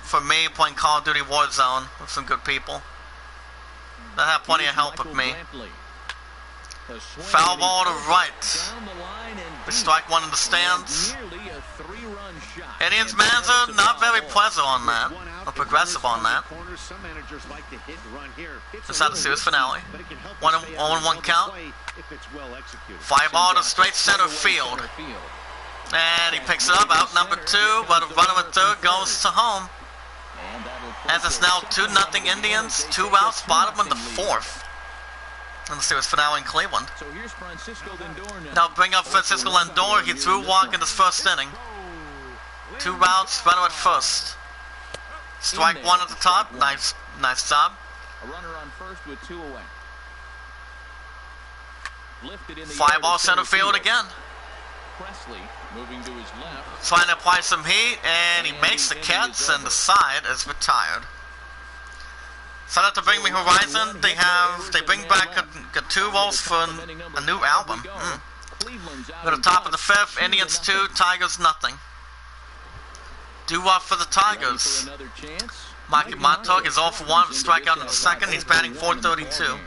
for me playing Call of Duty Warzone with some good people. That had plenty of help with me. Foul ball to right. We strike one in the stands. Indians manager not very pleasant on that, or progressive on that. Just had a series finale. 1-1 count. Fly ball to straight center field. And he picks it up, out number 2, but a runner at third goes to home. As it's now 2-0 Indians, 2 outs, bottom of the 4th. And the series finale in Cleveland. Now bring up Francisco Lindor. He threw a walk in his first inning. 2 outs, runner at first. Strike 1 at the top. Nice job. A runner on first with 2 away. Fly ball center field again. Presley moving to his left. Trying to apply some heat, and he makes the catch, and the side is retired. So that to bring me Horizon, they bring back got 2 roles for a new album. At the top of the 5th, Indians 2, Tigers nothing. Due up for the Tigers. Mikey Montauk is 0 for 1, strikeout in the second. He's batting .432.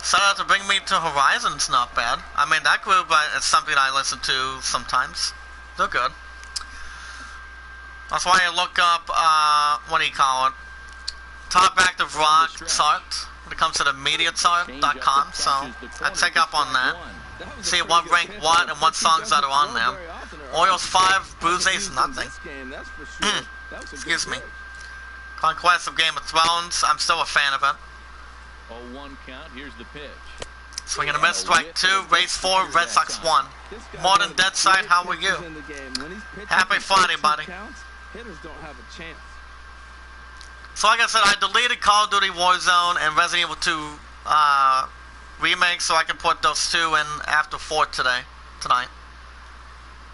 So that to bring me to Horizon's not bad. I mean, that group is something I listen to sometimes. They're good. That's why I look up, what do you call it? Top Active Rock chart when it comes to the MediaChart.com, so I check up on that. See what ranked what and what songs that are on there. Orioles 5, Blue Jays nothing. Excuse me. Conquest of Game of Thrones, I'm still a fan of it. 0-1 count, here's the pitch. Swing and a miss, strike 2, Race 4, Red Sox 1. Modern Deadside, how are you? Happy Friday, buddy. Hitters don't have a chance. So like I said, I deleted Call of Duty Warzone and Resident Evil 2 remake so I can put those 2 in after 4 tonight.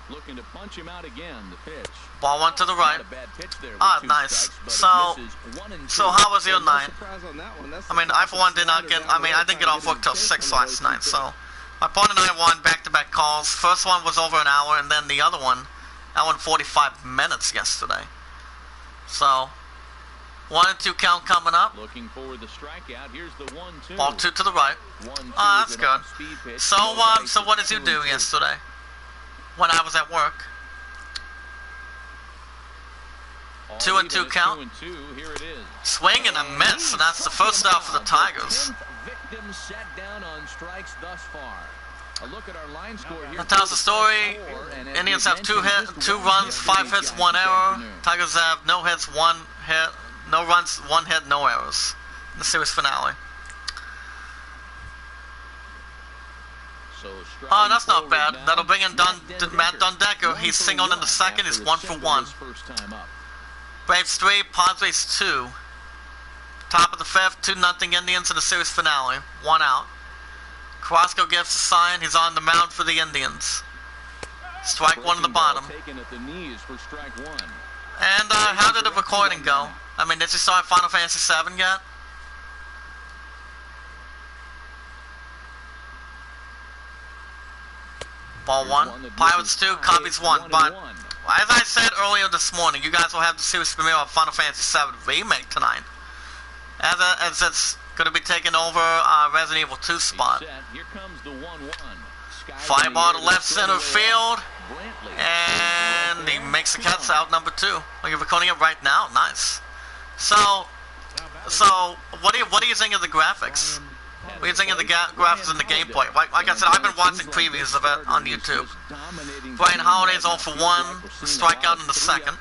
Looking to punch him out again, the pitch. Ball 1 to the right. Nice. So how was your night? I mean, I for one did not get, I didn't get off work till 6 last night, so my opponent and I won back-to-back calls. First one was over an hour, and then the other one, I won 45 minutes yesterday. So 1 and 2 count coming up. Looking for the strikeout. Here's the 1-2. Ball 2 to the right. That's good. So what did you do yesterday when I was at work? 2 and 2 count. Here it is. Swing and a miss, and that's the first out for the Tigers. Victim set down on strikes thus far. A look at our line score here. That tells the story. Indians have 2 runs, 5 hits, 1 error. Tigers have no hits, 1 hit, no runs, 1 hit, no errors. In the series finale. Oh, that's not bad. That'll bring in Matt Dundecker. He's singled in the second. He's 1 for 1. Braves 3, Padres 2. Top of the 5th, 2-0 Indians in the series finale. 1 out. Carrasco gives the sign. He's on the mound for the Indians. Strike 1 at the bottom. And how did the recording go? I mean, did you start Final Fantasy 7 yet? Ball 1. Pirates 2, Copies 1. But as I said earlier this morning, you guys will have the series premiere of Final Fantasy 7 Remake tonight. As it's Gonna be taking over Resident Evil 2 spot. Here comes the 1-1. Fly ball to left center field. And he makes the Cats out number 2. Are you recording it right now? Nice. So what do you think of the graphics? What do you think of the graphics and the gameplay? Like I said, I've been watching previews of it on YouTube. Brian Holiday's 0 for 1, strikeout in the second.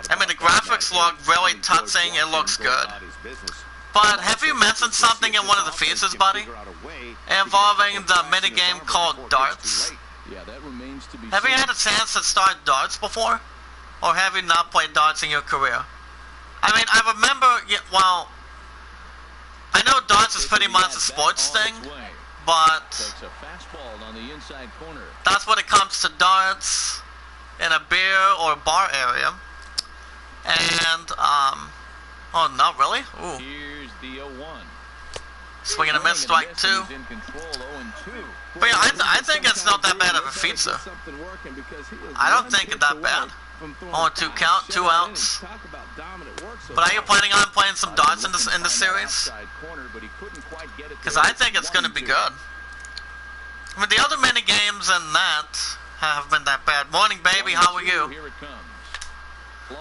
I mean, the graphics look really touching. It looks good. But have you mentioned something in one of the features, buddy, involving the minigame called darts? Have you had a chance to start darts before? Or have you not played darts in your career? I mean, I remember, well, I know darts is pretty much a sports thing, but that's when it comes to darts in a beer or bar area. And, oh, not really? Ooh. Here's the 0-1. Swing and a miss, strike 2. But yeah, I think it's not that bad of a feature. I don't think it's that bad. Only 2 count, 2 outs. But are you planning on playing some darts in the series? Because I think it's going to be good. I mean, the other mini games in that have been that bad. Morning, baby. How are you?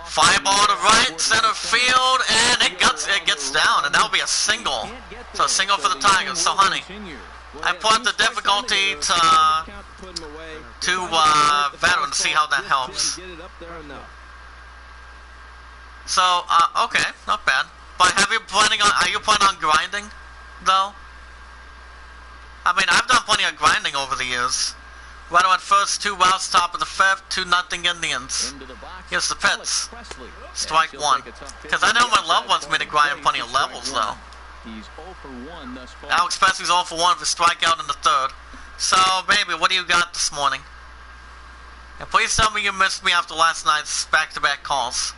Fly ball to right, center field, and it gets down, and that'll be a single. So a single for the Tigers. So, honey, I put the difficulty to veteran to see how that helps. So, okay, not bad. But are you planning on grinding, though? I mean, I've done plenty of grinding over the years. Right on first, 2 outs, top of the 5th, 2-0 Indians. Here's the pitch. Strike 1. Because I know my love wants me to grind plenty of levels, though. Alex Presley's 0 for 1 for strikeout in the 3rd. So, baby, what do you got this morning? And please tell me you missed me after last night's back-to-back calls.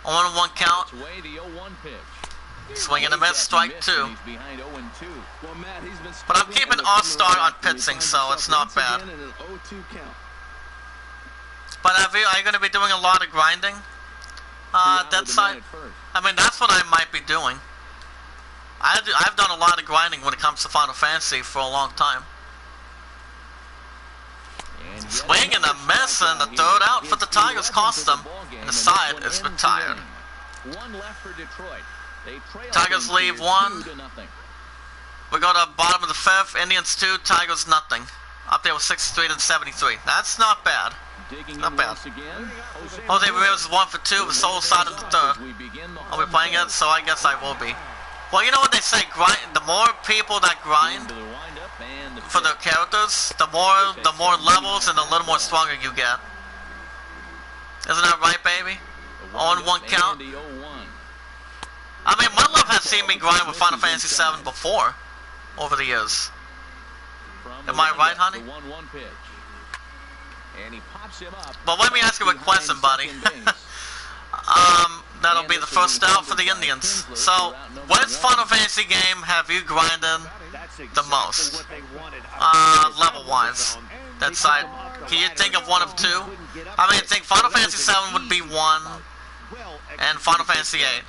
1-1 count. Swing and a miss, strike 2. But I'm keeping All-Star on pitching, so it's not bad. But are you going to be doing a lot of grinding? Dead side? I mean, that's what I might be doing. I've done a lot of grinding when it comes to Final Fantasy for a long time. Swing and a miss, and the 3rd out for the Tigers cost them. And the side is retired. Tigers leave 1. We go to bottom of the 5th. Indians 2, Tigers nothing. Up there with 63 to 73. That's not bad. Not bad. Jose Ramirez is 1 for 2 with solo side of the 3rd. Are we playing it? So I guess I will be. Well, you know what they say, grind. The more people that grind for their characters, the more levels and a little more stronger you get. Isn't that right, baby? On 1 count. I mean, my love has seen me grind with Final Fantasy VII before, over the years. Am I right, honey? But let me ask you a question, buddy. That'll be the first out for the Indians. So, which Final Fantasy game have you grinded the most? Level-wise. That side. Can you think of one of 2? I mean, I think Final Fantasy VII would be 1, and Final Fantasy VIII.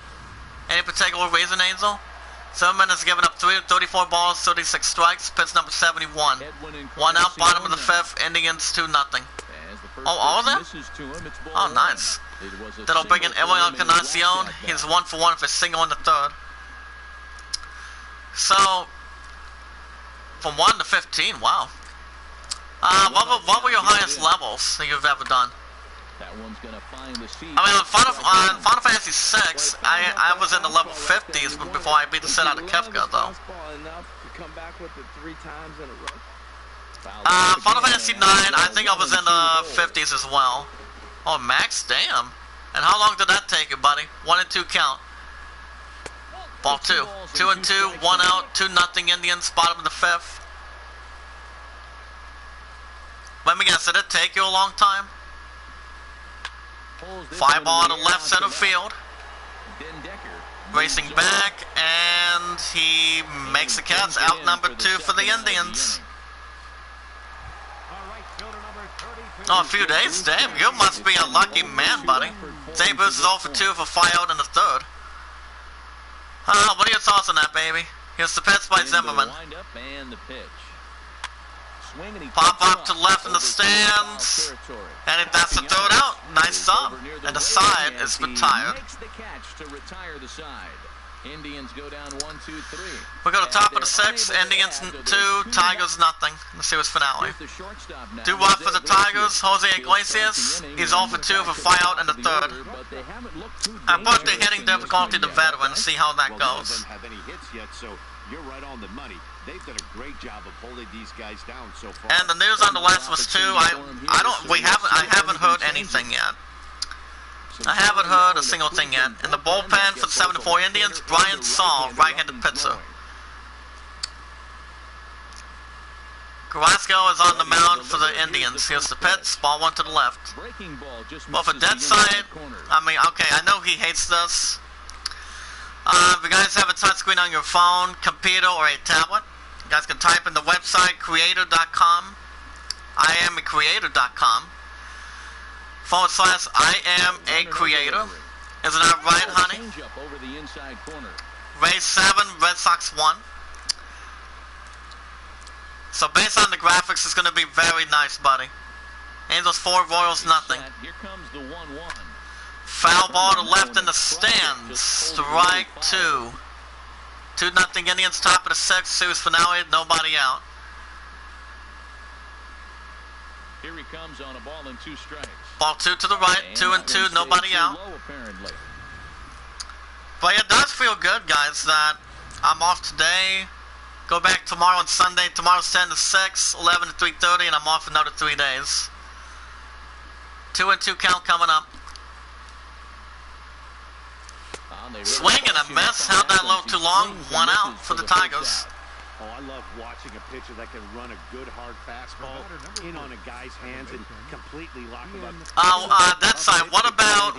Any particular reason, Angel? 7 minutes given up 34 balls, 36 strikes, pitch number 71. 1 out, bottom of the 5th, Indians 2-0. Oh, all of them? Oh, nice. That'll bring in Emil Encarnacion. He's 1 for 1 for single in the 3rd. So, from 1 to 15, wow. What were your highest levels that you've ever done? I mean, on Final Fantasy VI, I was in the level 50s before I beat the shit out of Kefka, though. Final Fantasy IX, I think I was in the 50s as well. Oh, max? Damn. And how long did that take you, buddy? 1 and 2 count. Ball 2. 2 and 2, 1 out, 2-0 Indians, bottom of the 5th. Let me guess, did it take you a long time? Fly ball to left center field. Racing back, and he makes the Cats out number 2 for the Indians. Oh, a few days? Damn, you must be a lucky man, buddy. Davis is 0 for 2 for fly out in the 3rd. What are your thoughts on that, baby? Here's the pitch by Zimmerman. And the pitch. Swing and he Pop up to left in the stands. And that's the third out. Nice job. And the side is retired. Makes the catch to retire the side. Indians go down 1-2-3. We go to top of the sixth. Indians 2, Tigers nothing. The series finale. 2-1 for the Tigers. Jose Iglesias. He's 0 for 2 for fly out in the third. I brought the hitting difficulty to veteran. See how that goes. Have any hits yet, so you're right on the money. They've done a great job of holding these guys down so far. And the news on the Last was 2. I haven't heard anything yet. I haven't heard a single thing yet. In the bullpen for the 74 Indians, Brian Saul, right-handed pitcher. Carrasco is on the mound for the Indians. Here's the pitch, ball 1 to the left. Well, for dead side, I mean, okay, I know he hates this. If you guys have a touchscreen on your phone, computer, or a tablet, you guys can type in the website creator.com, Iamacreator.com. /IamACreator. Isn't that right, honey? Rays 7, Red Sox 1. So based on the graphics, it's going to be very nice, buddy. Angels 4, Royals nothing. Here comes the 1-1. Foul ball to left in the stands. Strike 2. 2-0 Indians, top of the sixth. Series finale, nobody out. Here he comes on a ball and 2 strikes. Ball 2 to the right, 2-2, nobody out. But it does feel good, guys, that I'm off today. Go back tomorrow and Sunday. Tomorrow's 10 to 6, 11 to 3:30, and I'm off another 3 days. 2-2 count coming up. Swing and a miss. Held that a little too long. 1 out for the Tigers. Oh, I love watching a pitcher that can run a good hard fastball in on a guy's hands and completely lock him up. That side. What about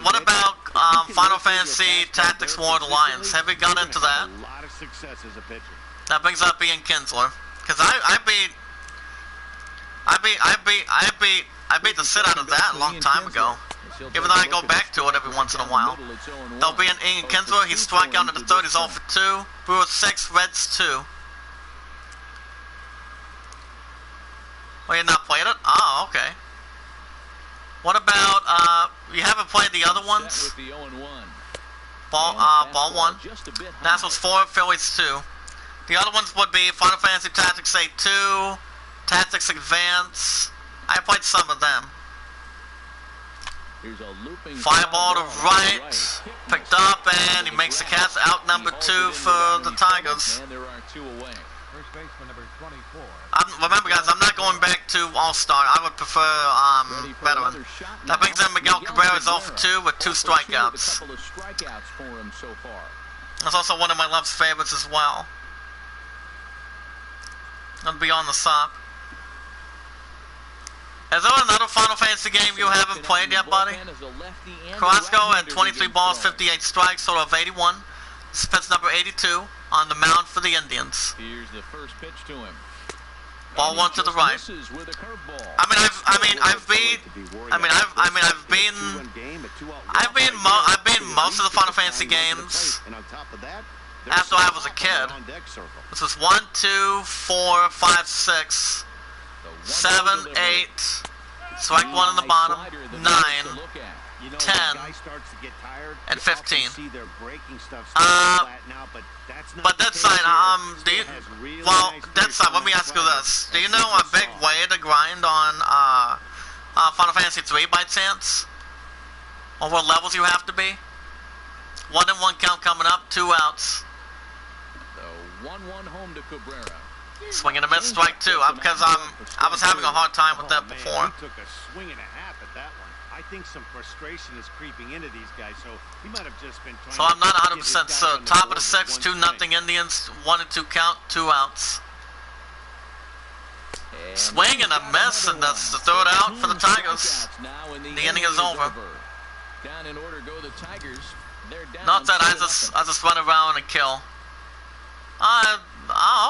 Final Fantasy Tactics War of the Lions? Have we got into that? A lot of success as a pitcher. That brings up Ian Kinsler, because I beat the shit out of that a long time ago. Even though I go back to it every once in a while. There'll be an Ian Kinsler. He's struck out in the third. He's 0 for 2. Brewers 6, Reds 2. Oh, you not played it? Oh, okay. What about, you haven't played the other ones? Ball 1. Nationals 4, Phillies 2. The other ones would be Final Fantasy Tactics 8-2, Tactics Advance. I played some of them. Fly ball to right, picked up, and he makes the catch. Out number 2 for the Tigers. And there are 2 away. First baseman number 24. Remember, guys, I'm not going back to All-Star. I would prefer veteran. That brings in Miguel Cabrera, 0 for 2 with 2 strikeouts. That's also one of my love's favorites as well. That'll be on the top. Is there another Final Fantasy game you haven't played yet, buddy? Carrasco at 23 balls, 58 strikes, total of 81. This is pitch number 82 on the mound for the Indians. Here's the first pitch to him. Ball 1 to the right. I've been most of the Final Fantasy games after I was a kid. This is 1, 2, 4, 5, 6, 7, 8. Strike 1 on the bottom. 9, 10, and 15. But that side, that side, let me ask you this. Do you know a big way to grind on Final Fantasy 3 by chance? Or what levels you have to be? 1-1 count coming up, 2 outs. The 1-1 home to Cabrera. Swing and a miss, strike 2. Because I was having a hard time with that before. He took a swing and a half at that one. I think some frustration is creeping into these guys, so he might have just been trying. So I'm not 100% sure. Top of the 6, 2-0 Indians, 1-2 count, 2 outs. Swing and a miss, and that's the third out for the Tigers. The inning is over. Down in order go the Tigers. They're down. Not that I just run around and kill.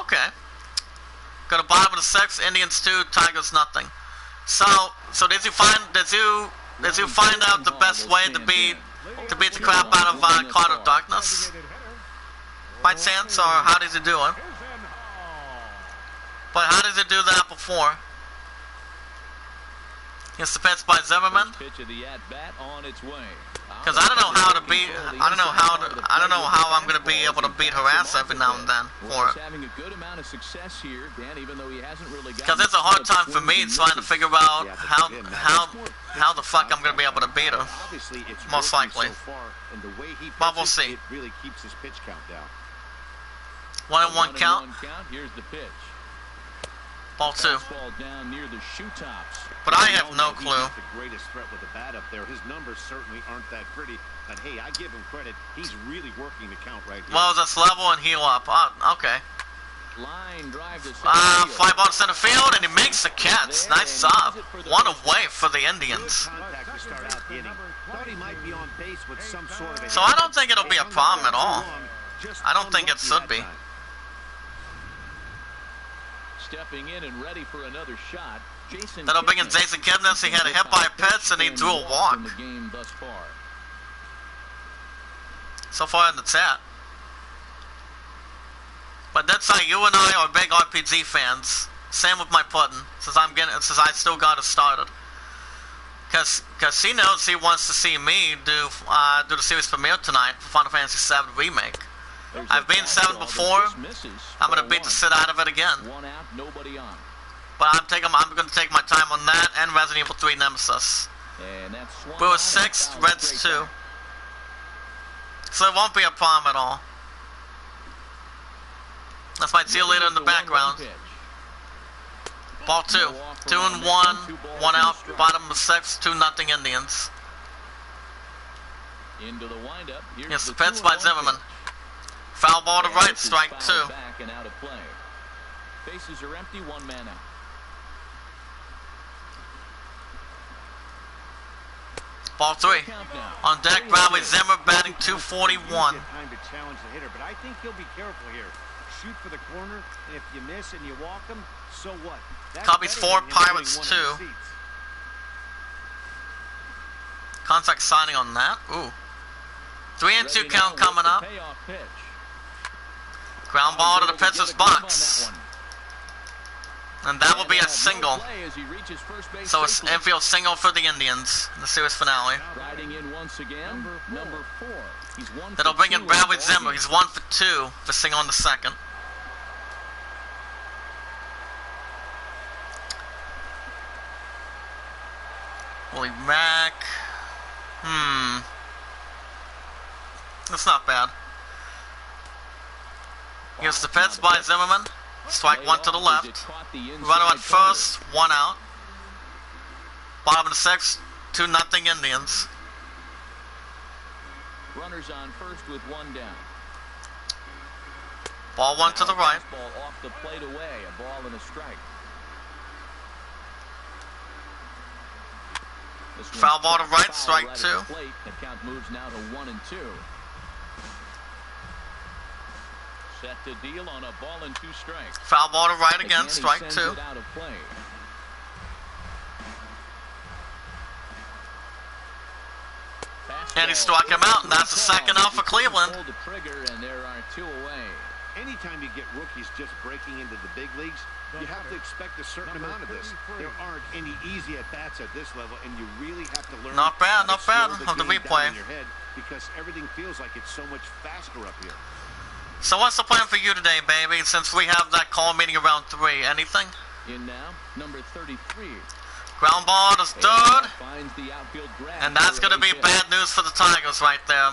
Okay. Go to bottom of the 6, Indians 2, Tigers nothing. So did you find out the best way to beat the crap out of Cloud of Darkness? by chance, or how does he do it? But how does he do that before? Gets the pitch by Zimmerman. Because I don't know how to beat. I don't know how I'm going to be able to beat her ass every now and then for it. Because it's a hard time for me trying to figure out how the fuck I'm going to be able to beat her. Most likely. But we'll see. It really keeps his pitch count down. 1-1 count. Here's the pitch. Ball 2. Down near the shoe tops. But I have no clue. He's the greatest threat with the bat up there. His numbers certainly aren't that pretty, but hey, I give him credit. He's really working the count right here. Well, that's level and heal up. Okay. Line drive to center Fly ball to center field, and he makes the catch. Nice job. One away for the Indians. Contact to start out the inning. Thought he might be on base with some sort of a So I don't think it'll be a problem at all. I don't think it should be. Stepping in and ready for another shot. That'll bring in Jason Kipnis. He had a hit by a pitch and he threw a walk. So far in the chat. But that's how you and I are big RPG fans. Same with my pudding, since I still got it started. Cause he knows he wants to see me do the series premiere tonight for Final Fantasy VII Remake. I've beaten 7 before. I'm gonna beat the shit out of it again. But I'm gonna take my time on that and Resident Evil 3 Nemesis. Brewers 6, Reds 2. So it won't be a problem at all. That's my cheerleader in the background. Ball 2. 2-1, 1 out, bottom of 6, 2-0 Indians. Into the windup. Here's the pitch by Zimmerman. Foul ball to right, strike 2. Back and out of play. Bases are empty, 1 man out. Ball 3. On deck, Bradley Zimmer batting .241. Time to challenge the hitter, but I think he'll be careful here. Shoot for the corner, and if you miss and you walk him, so what? Cubbies 4, Pirates 2. Contact signing on that. Ooh. 3-2 count coming up. Ground ball to the pitcher's box. And that will be a single. So it's infield single for the Indians in the series finale. That'll bring in Bradley Zimmer. He's 1 for 2 for single in the second. Willie Mack. That's not bad. Here's the pitch by Zimmerman. Strike 1 to the left. Runner at first, 1 out. Bottom of the 6, 2-0 Indians. Runners on first with 1 down. Ball 1 to the right. Ball off the plate away. A ball and a strike. Foul ball to right, strike 2. The count moves now to 1-2. Set to deal on a ball and 2 strikes. Foul ball to right again, strike 2. Out of play. And he struck him out, and that's the second out for Cleveland. Pull the trigger, and there are 2 away. Anytime you get rookies just breaking into the big leagues, you have to expect a certain amount of this. There aren't any easy at-bats at this level, and you really have to learn. Not bad how to slow on the game replay. down in your head, because everything feels like it's so much faster up here. So what's the plan for you today, baby, since we have that call meeting around 3? Anything? In now, number 33. Ground ball to third. Finds the outfield grab. And that's going to be bad news for the Tigers right there.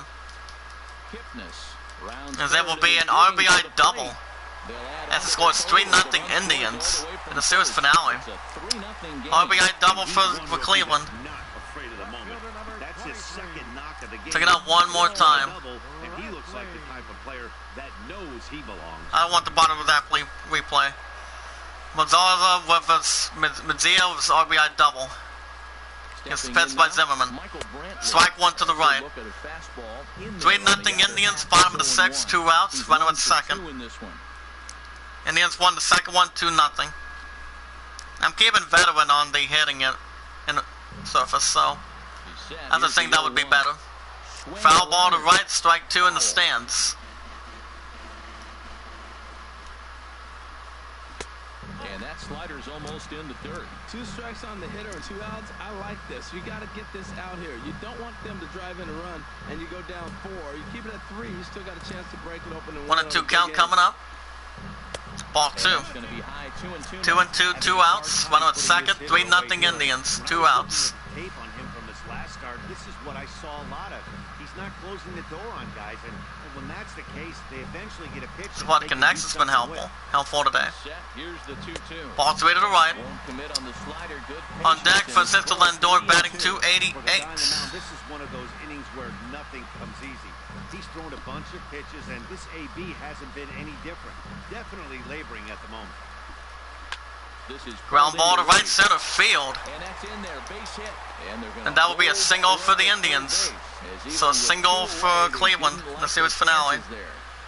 As there will be an RBI double as it scores 3-0 Indians in the series finale. RBI double for Cleveland. Not afraid of the moment. That's his second knock of the game. Take it out one more time. And he looks like the type of player that knows he belongs. I don't want the bottom of that replay. Mazzaza with Mejia with his RBI double. Gets the pitch by Zimmerman. Strike 1 to the right. 3-0 Indians, bottom of the 6, 2 outs, runner at second. Indians won the second one, 2-0. I'm keeping veteran on the hitting it in the surface, so I just think that would be better. Foul ball to right, strike 2 in the stands. slider's almost in the dirt. 2 strikes on the hitter and 2 outs. I like this. You got to get this out here. You don't want them to drive in a run and you go down 4. You keep it at 3. You still got a chance to break it open. And 1-2 count coming up. Ball 2. 2-2, 2 outs. Runner at second. 3-0 Indians. 2 outs. Tape on him from his last start. This is what I saw a lot of. He's not closing the door on guys, and when that's the case, they eventually get a pitch. This is what connects has been helpful today. Here's the 2-2. Ball 3 to the right. Commit on the slider. Good On deck, Francisco Lindor batting 288. This is one of those innings where nothing comes easy. He's thrown a bunch of pitches, and this AB hasn't been any different. Definitely laboring at the moment. This is Ground ball to right center field. And that's in there, base hit. And that will be a single for the Indians. So a single for Cleveland, the series finale.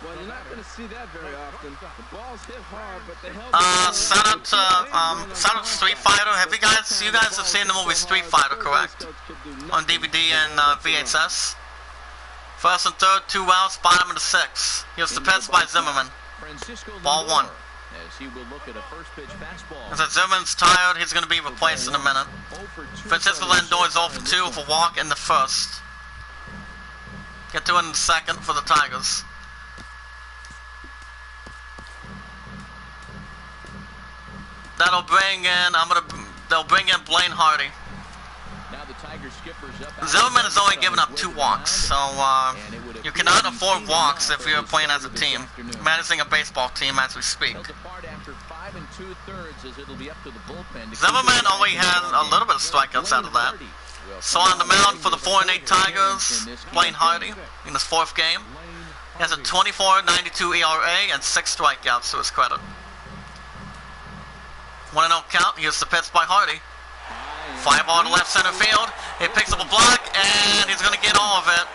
Well, you're not going to see that very often. The balls hit hard, but they held shout out to Street Fighter. You guys have seen the movie Street Fighter, correct? On DVD and VHS. First and third, 2 outs, bottom of the 6. Here's the pitch by Zimmerman. Ball 1. As he will look at a first pitch fastball. As Zimmerman's tired, he's going to be replaced in a minute. Francisco Lindor is 0 for 2 with a walk in the first. Get to it in the second for the Tigers. That'll bring in, they'll bring in Blaine Hardy. Now the Tiger skipper's up. Zimmerman has only given up 2 walks, so you cannot afford walks if you're playing as a team. Managing a baseball team as we speak. Zimmerman only had a little bit of strikeouts out of that. So on the mound for the 4-8 Tigers, Blaine Hardy in his 4th game. He has a 24.92 ERA and 6 strikeouts to his credit. 1-0 count. Here's the pitch by Hardy. Fly ball to left center field. He picks up a block, and he's going to get all of it.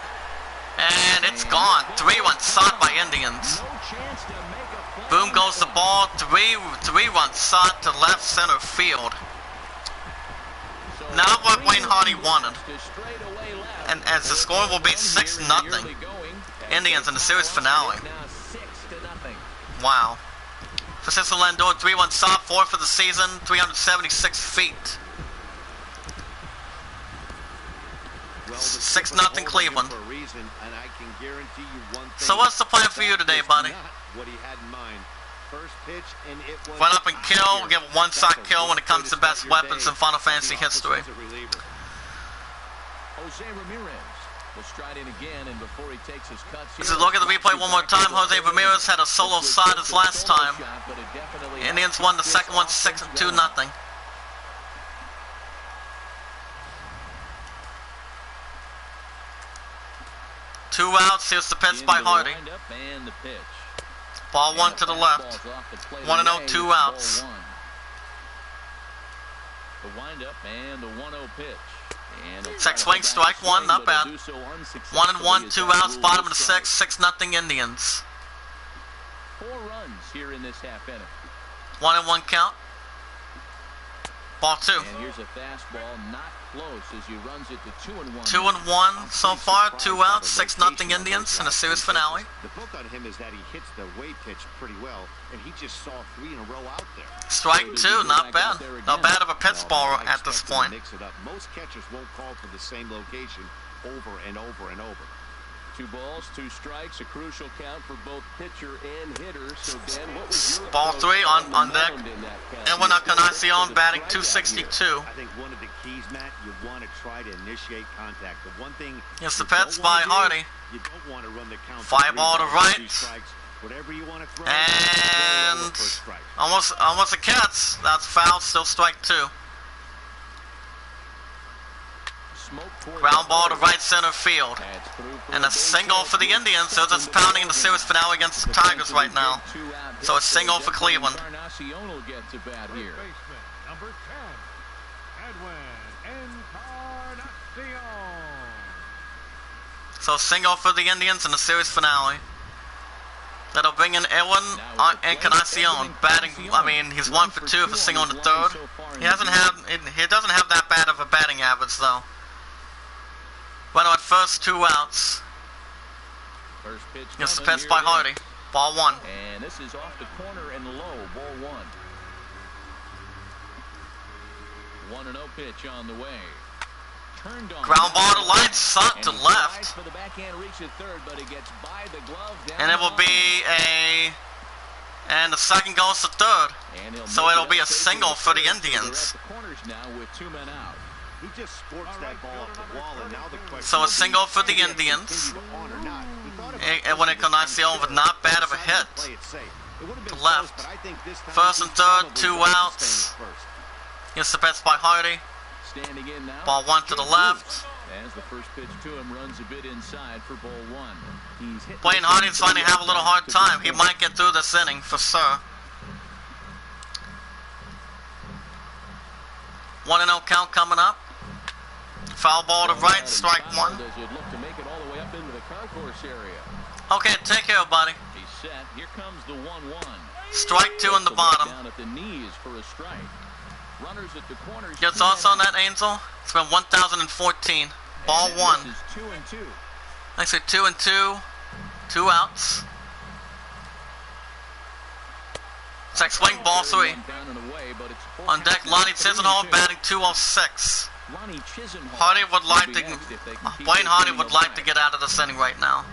And it's gone. 3-1 shot by Indians. Boom goes the ball. 3-1 shot to left center field. Not what Blaine Hardy wanted. And as the score will be 6-0. Indians in the series finale. Wow. Francisco Lindor, 3-1 shot, 4 for the season, 376 feet. 6-0 Cleveland. So what's the plan for you today, buddy? Run up and kill, give a 1-shot kill when it comes to best weapons in Final Fantasy history. Jose Ramirez will stride in again, and before he takes his cuts here, Let's look at the replay one more time. Jose Ramirez had a solo side as last time. Indians won the second one 2-0. Two outs. Here's the pitch by Hardy. Ball 1 to the left. 1-0, 2 outs. The windup and the 1-0 pitch. Check swing, strike 1, not bad. 1-1, 2 outs, bottom of the 6, 6-0 Indians. 4 runs here in this half inning. 1-1 count. Ball 2. And here's a fastball, not close as he runs it to 2-1. 2-1 so far, 2 outs, 6-0 Indians in the series finale. The book on him is that he hits the weight pitch pretty well, and he just saw 3 in a row out there. Strike 2, not bad. Not bad of a pitch ball at this point. Most catchers won't call for the same location over and over and over. 2 balls, 2 strikes, a crucial count for both pitcher and hitter. So Dan, what was your Ball 3 on deck. And when Encarnacion batting 262. I think one of the keys, Matt, you want to try to initiate contact. The one thing Yes, the pitch by Hardy. You don't want to run the count. Fly ball to right. Whatever you want to throw. And almost a catch. That's foul, still strike 2. Ground ball to right center field. And a single for the Indians. They're just pounding in the series finale against the Tigers right now. So a single for Cleveland. So a single for the Indians in the series finale. That'll bring in Edwin Encarnacion batting. I mean, he's 1 for 2 with a single in the 3rd. He doesn't have that bad of a batting average though. Runner at first, 2 outs. Here's the pitch by Hardy. Ball 1. And this is off the corner and low. Ball 1. 1-0 pitch on the way. Turned on. Ground ball to line, shot to left. For the backhand reach at third, but it gets by the glove down And it will be and the second goes to third. So it'll be a single for the Indians. Corners now with 2 men out. He just sports that ball up the wall, and now the question So a single for the Indians. And when it comes to over, not bad of a hit. Left. First and third, 2 outs. Here's the pitch by Hardy. Standing in now. Ball 1 to the left. As the first pitch to him runs a bit inside for ball 1. He's hit Wayne Hardy's finding to have a little hard time. He might get through this inning for sure. 1-0 count coming up. Foul ball to right, strike 1. As he'd look to make it all the way up into the concourse area. Okay, take care, buddy. He's set. Here comes the 1-1. Strike 2 in the bottom. Down at the knees for a strike. Runners at the corners. Your thoughts on that, Angel? It's been 1,014. Ball 1. This is 2-2. Actually, 2 and 2. 2 outs. Check swing, ball 3. On deck, Lonnie Chisenhall batting 206. Hardy would like to. Wayne Hardy would like to get out of this inning right now.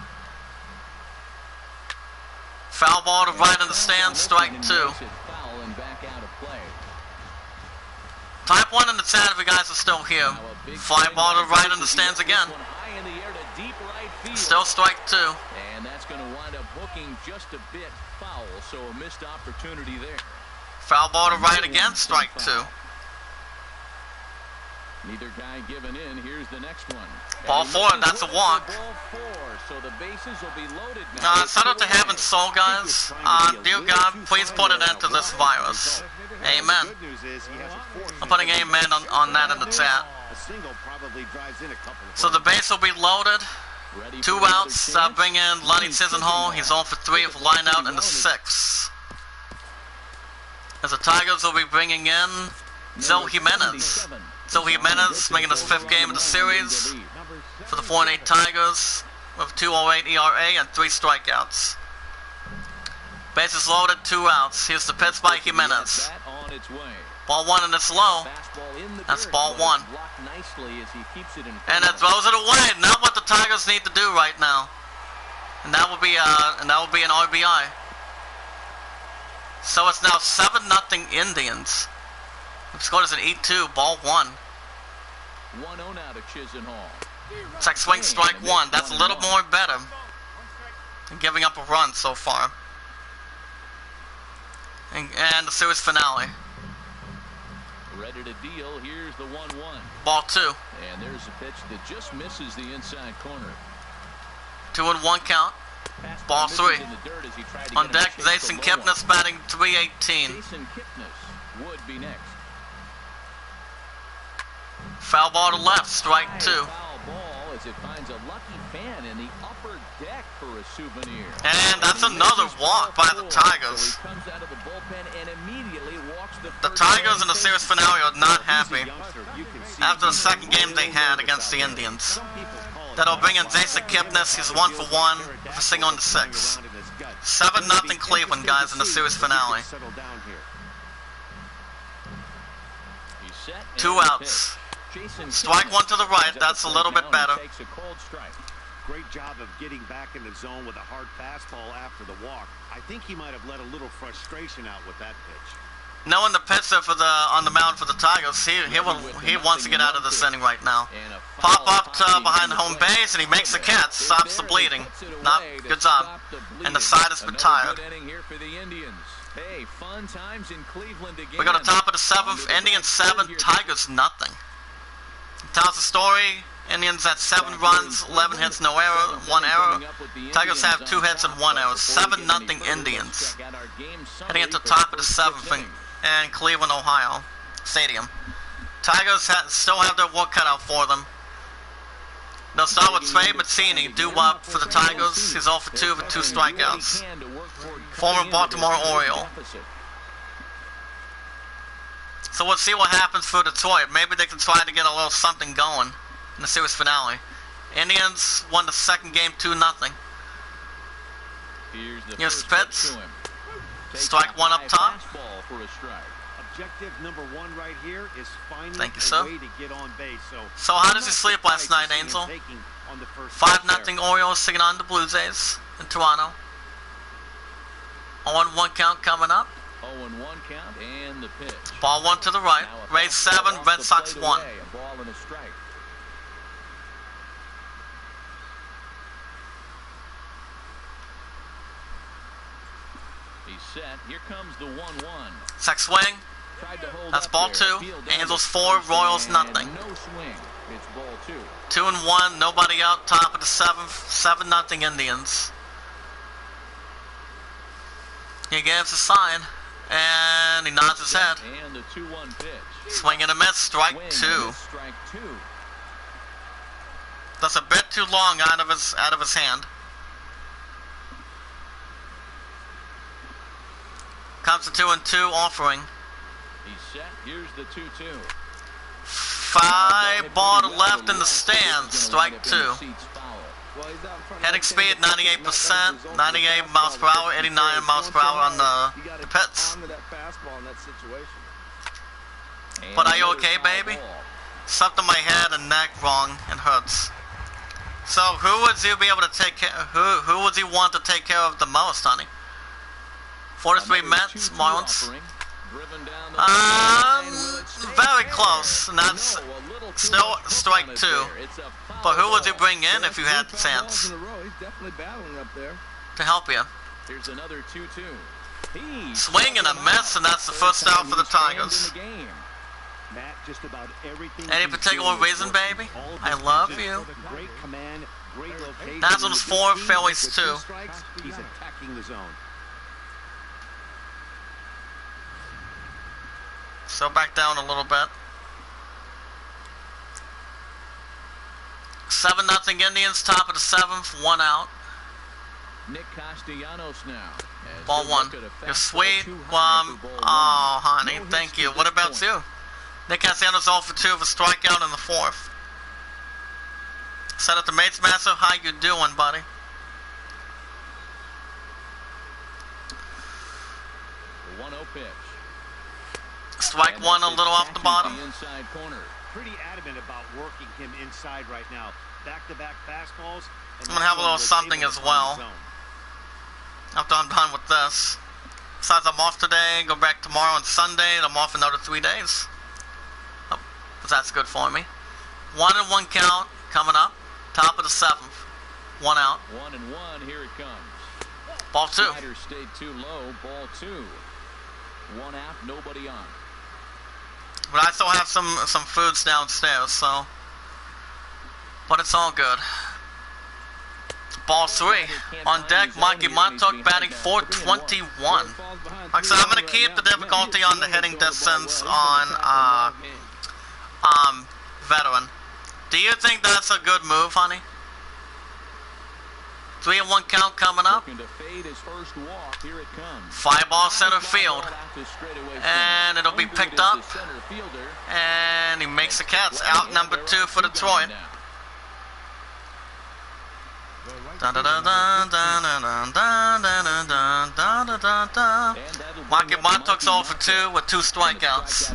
Foul ball to right in the stand, strike 2. Type 1 in the chat if you guys are still here. Fly ball to right in the stands again. Still strike 2. And that's going to wind up hooking just a bit foul, so a missed opportunity there. Foul ball to right again, strike 2. Neither guy giving in. Here's the next one. Ball 4, that's a walk. Ball 4, so the bases will be loaded now. Shout out to Heaven Soul, guys. Dear God, please put an end to this virus. Amen. I'm putting amen on that in the chat. So the base will be loaded. 2 outs. Bring in Lonnie Chisenhall. He's on for 3 with a line out in the 6th. As the Tigers will be bringing in Zil Jimenez. Zil Jimenez making his 5th game of the series for the 4-8 Tigers with 2.08 ERA and 3 strikeouts. Bases loaded, 2 outs. Here's the pitch by Jimenez. Ball 1 and it's low. That's ball 1. And it throws it away. Not what the Tigers need to do right now. And that will be an RBI. So it's now 7-0 Indians. The score is an 8-2, ball 1. 1-0 now to Chisenhall. Check swing, strike 1. That's a little more better than giving up a run so far. And the series finale. Ready to deal. Here's the 1-1. Ball 2. And there's a pitch that just misses the inside corner. 2-1 count. Ball 3. On deck, Jason Kipnis batting 318. Jason Kipnis would be next. Foul ball to left, strike 2. Foul ball as it finds a lucky fan in the upper deck for a souvenir. And that's another walk by the Tigers. He comes out of the bullpen and immediately walks The Tigers in the series finale are not happy after the second game they had against the Indians. That'll bring in Jason Kipnis. He's 1 for 1 with a single in the 6th. 7-0 Cleveland, guys, in the series finale. 2 outs. Strike 1 to the right. That's a little bit better. Great job of getting back in the zone with a hard fastball after the walk. I think he might have let a little frustration out with that pitch. Knowing the pitcher on the mound for the Tigers, he wants to get out of this inning right now. Pop up behind the home base, and he makes the catch. Stops the bleeding. Good job. And the side is retired. We go to top of the 7th. Indians 7, Tigers nothing. Tells the story. Indians at 7 runs, 11 hits, no error, 1 error. Tigers have 2 hits and 1 error. 7-0 Indians. Heading into top of the 7th in Cleveland, Ohio Stadium. Tigers still have their work cut out for them. They'll start with Trey Mancini, due up for the Tigers. He's 0 for 2 with 2 strikeouts. Former Baltimore Oriole. So we'll see what happens for Detroit. Maybe they can try to get a little something going in the series finale. Indians won the second game 2-0. Here's the pitch. Strike 1 up top. Objective number one right here is finding Thank you, a sir. way to get on base. So how does he sleep last night, Angel? 5-0 Orioles taking on the Blue Jays in Toronto. 0-1 count coming up. 0-1 count and the pitch. Ball 1 to the right. Rays 7, Red Sox 1. A ball and a strike. He's set. Here comes the 1-1. Second swing. That's ball 2. Angels 4, Royals nothing. No swing. It's ball 2. 2-1, nobody out. Top of the 7th. 7-0 Indians. He gives a sign, and he nods his head. And the 2-1 pitch. Swing and a miss, strike 2. Strike 2. That's a bit too long out of his hand. Comes to 2-2 offering. He's set. Here's the 2-2. 5 ball to left in the stands, strike 2. Heading speed 98%, 98 miles per hour, 89 miles per hour on the pits. But are you okay, baby? Something in my head and neck wrong and hurts. So who would you be able to take care? Who would you want to take care of the most, honey? 43 Mets, Marlins. Very close, and that's still strike 2. But who would you bring in if you had the chance to help you? Here's another 2-2. Swing and a miss, and that's the first out for the Tigers. Matt, just about everything. Any particular reason, baby? I love you. Great command, great location. Nationals 4, Phillies 2. He's attacking the zone. So back down a little bit. 7-0 Indians, top of the 7th, 1 out. Nick Castellanos now. Ball 1. You're sweet. Oh, honey, thank you. What about you? Nick Castellanos 0 for 2 with a strikeout in the 4th. Set up the Mates Master. How you doing, buddy? The 1-0 pitch. Strike 1 a little off the bottom. Inside corner. Pretty adamant about working him inside right now. Back-to-back fastballs. I'm going to have a little something as well after I'm done with this. Besides, I'm off today, go back tomorrow and Sunday, and I'm off another 3 days. Oh, but that's good for me. 1-1 count coming up. Top of the 7th. 1 out. 1-1, here it comes. Ball 2. Slider stayed too low, ball 2. 1 out, nobody on. But I still have some foods downstairs, so. But it's all good. Ball 3. On deck, Mikey Montauk batting .421. Like I said, I'm going to keep the difficulty on the hitting distance on veteran. Do you think that's a good move, honey? 3-1 count coming up. 5 ball center field. And it'll be picked up. And he makes the catch. Out number 2 for Detroit. Mikey Montauk's 0 for 2 with 2 strikeouts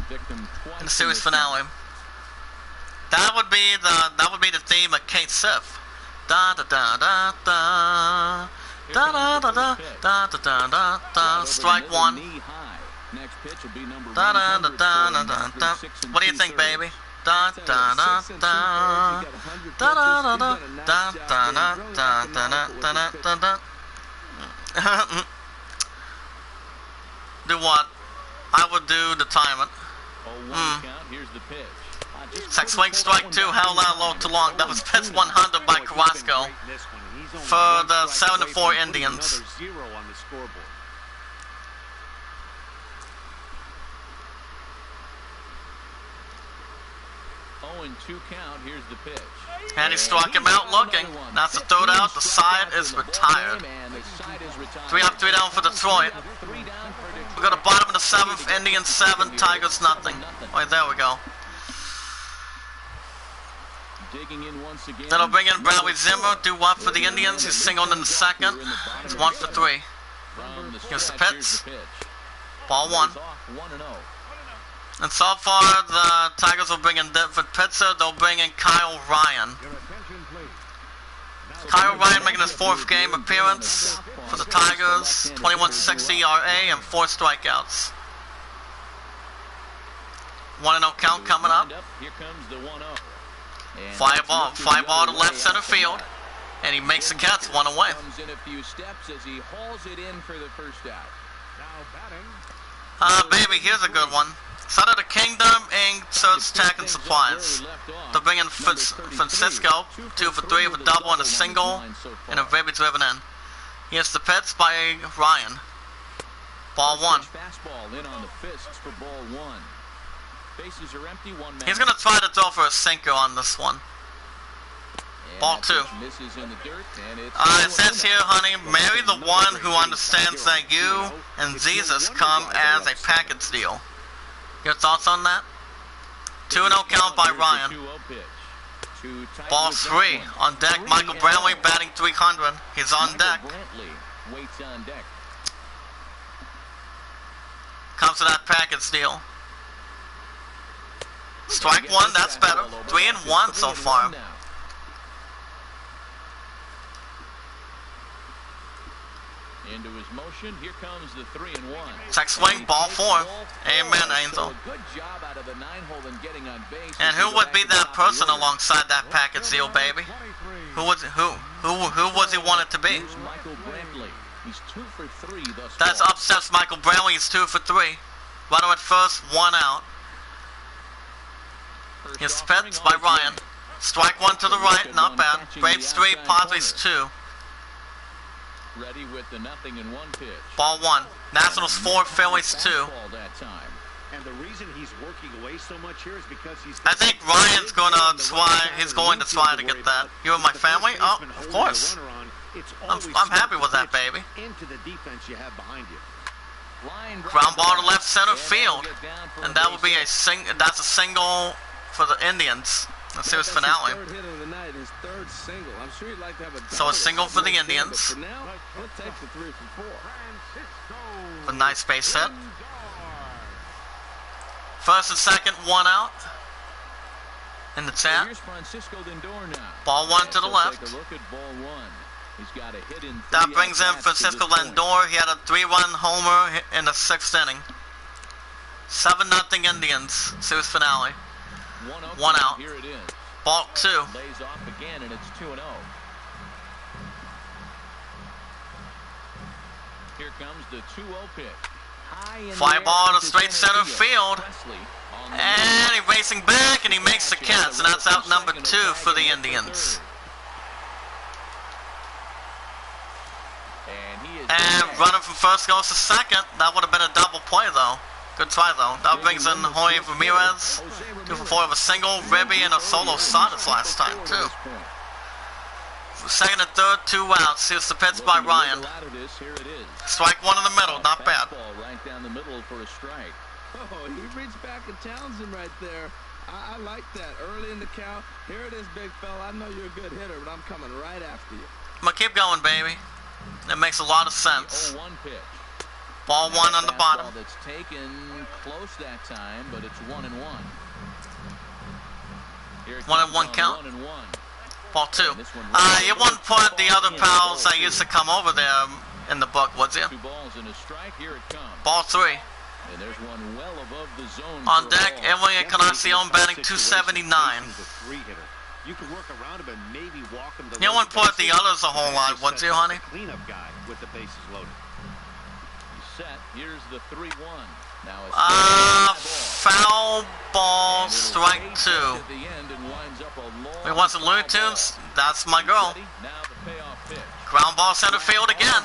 in the series finale. That would be the theme of Kate Sif. Da da da da da da da da da da da da da. Strike 1. Da da da da da da. What do you think, baby? Da da da da da da da da da da da da da da. Do what? I would do the timing. Here's the pitch. Second swing, strike 2, held out low too long. That was pitch 100 by Carrasco for the 7-4 Indians. 0-2 count. Here's the pitch. And he struck him out looking. That's the third out. The side is retired. 3 up, 3 down for Detroit. We go to bottom of the 7th. Indians 7, Tigers nothing. Right there we go. That'll bring in Bradley Zimmer. Do what for the Indians? He's singled in the 2nd. It's 1 for 3. Here's the pitch. Ball 1. And so far, the Tigers will bring in David Pitzer. They'll bring in Kyle Ryan. Your attention, please. Kyle Ryan making his 4th game appearance for the Tigers. 21.60 ERA and 4 strikeouts. 1-0 count coming up. Here comes the 1-0. Fly ball to left center field, and he makes the catch, 1 away. Comes in a few steps as he hauls it in for the first out. Now batting. Baby, here's a good one. Side of the Kingdom in Search Tech and Supplies. They'll bring in Francisco, 2 for 3 with a double and a single, and a baby driven in. Here's the pitch by Ryan. Ball 1. Fastball in on the fists for ball 1. Bases are empty, 1 man. He's going to try to throw for a sinker on this one. Ball 2. Misses in the dirt, and It says here, honey, marry the one who understands that you and Jesus come as a package deal. Your thoughts on that? 2-0 count by Ryan. Ball 3 on deck. Michael Brantley batting 300. He's on deck. Waits on deck. Comes to that package deal. Strike 1, that's better. 3-1 so far. Into his motion, here comes the 3-1. Check swing, ball 4. Amen, Angel. Good job out of the 9-hole and getting on base. And who would be that person alongside that package deal, baby? Who was he wanted to be? Michael Brantley. He's 2 for 3 thus That's far. upsets Michael Brantley. He's 2 for 3. Runner at first, 1 out. Here's the pitch by Ryan. Strike 1 to the right, not bad. Braves 3, Padres 2. Ready with the 0-1 pitch. Ball 1. Nationals 4, Phillies 2. That time. And the reason he's working away so much here is because he's... I think Ryan's going to try. He's going to try to get that. You and my family? Oh, of course. I'm happy with that, baby. Into the defense you have behind you. Ground ball to left center field, and that will be that's a single for the Indians. The series finale. So a single for the Indians. A nice base hit. First and second, 1 out. In the 10. Ball 1 to the left. That brings in Francisco Lindor. He had a 3-run homer in the 6th inning. 7-0 Indians. Series finale. 1 out. Ball 2. Lays off again, and it's 2-0. Here comes the 2-0 pitch. Fly ball to straight center field. And he's racing back, and he makes the catch, and that's out number 2 for the Indians. And running from first goes to second. That would have been a double play, though. Good try, though. That brings in Jorge Ramirez. 2 for 4 of a single, ribby, and a solo shot this last time, too. Second and third, 2 outs. Here's the pitch by Ryan. Strike 1 in the middle, not bad. Right down the middle for a strike. Oh, he reached back at Townsend right there. I like that. Early in the count. Here it is, big fella. I know you're a good hitter, but I'm coming right after you. I'm going to keep going, baby. That makes a lot of sense. 0-1 pitch. Ball 1 on the bottom. That's taken close that time, but it's 1-1. 1-1 count. 1-1. Ball 2. You wouldn't put the other pals that used to come over there in the book, would you? 2 balls and a strike. Here it comes. Ball 3. And there's one well above the zone. On deck, Emily Encarnacion batting 279. You can work around him and maybe walk him. You wouldn't put the others a whole lot, would you, honey? Cleanup guy with the bases loaded. Set. Here's the 3-1. Now it's foul ball, strike 2. We want some Looney Tunes? That's my girl. Ground ball center field again.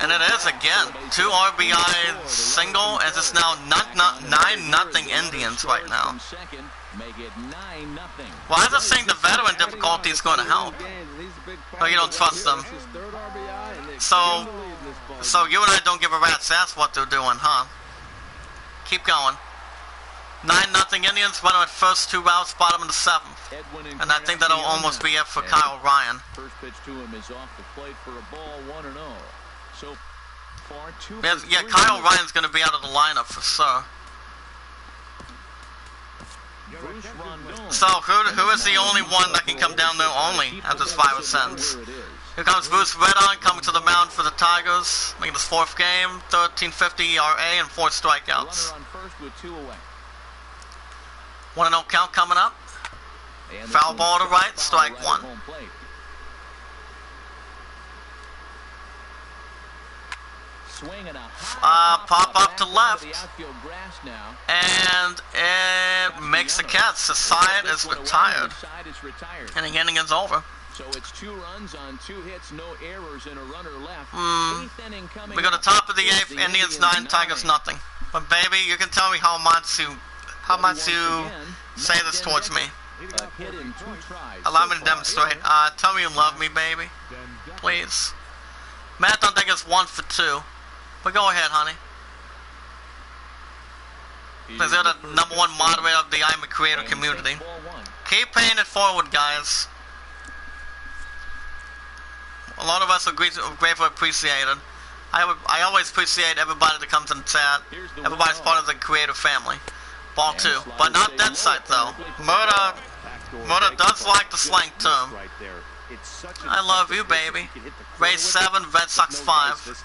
And it is again. 2 RBI single, as it's now 9-0 Indians right now. Well, I just think the veteran difficulty is going to help. Oh, you don't trust them. So you and I don't give a rat's ass what they're doing, huh? Keep going. 9-0 Indians, running at first 2 outs, bottom of the 7th. And I think that'll almost be it for Kyle Ryan. First pitch to him is off the plate for a ball, 1-0. So far. Yeah, Kyle Ryan's going to be out of the lineup for sure. So who is the only one that can come down there only at this virus sentence? Here comes Bruce Redon coming to the mound for the Tigers, making his 4th game, 13.50 ERA and 4 strikeouts. 1-0 count coming up. Foul ball to right, strike 1. Pop up to left, and it makes the catch. The side is retired, and the inning is over. So it's 2 runs on 2 hits, no errors, and a runner left. We go to top of the 8th, Indians 9, Tigers nothing. But baby, you can tell me how much you say this towards me. Allow me to demonstrate. Tell me you love me, baby. Please. Matt don't think it's 1 for 2. But go ahead, honey. Because you're the #1 moderator of the Iamacreator community. Keep paying it forward, guys. A lot of us are grateful and appreciated. I always appreciate everybody that comes in the chat. Everybody's part of the creator family. Ball 2. But not dead side, though. Murder does like the slang term. I love you, baby. Rays 7, Red Sox 5.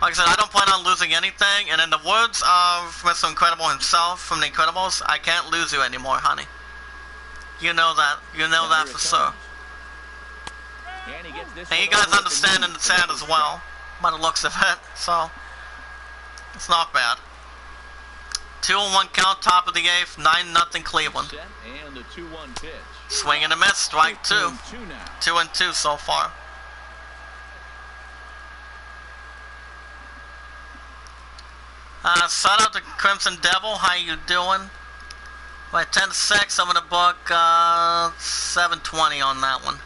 Like I said, I don't plan on losing anything, and in the words of Mr. Incredible himself from The Incredibles, I can't lose you anymore, honey. You know that. You know that for sure. And you guys understand in the chat as well, by the looks of it, so it's not bad. 2-1 count, top of the 8th, 9-0 Cleveland. Swing and a miss, strike 2. 2-2 so far. Shout out to Crimson Devil, how you doing? By 10-6, I'm gonna book 720 on that one.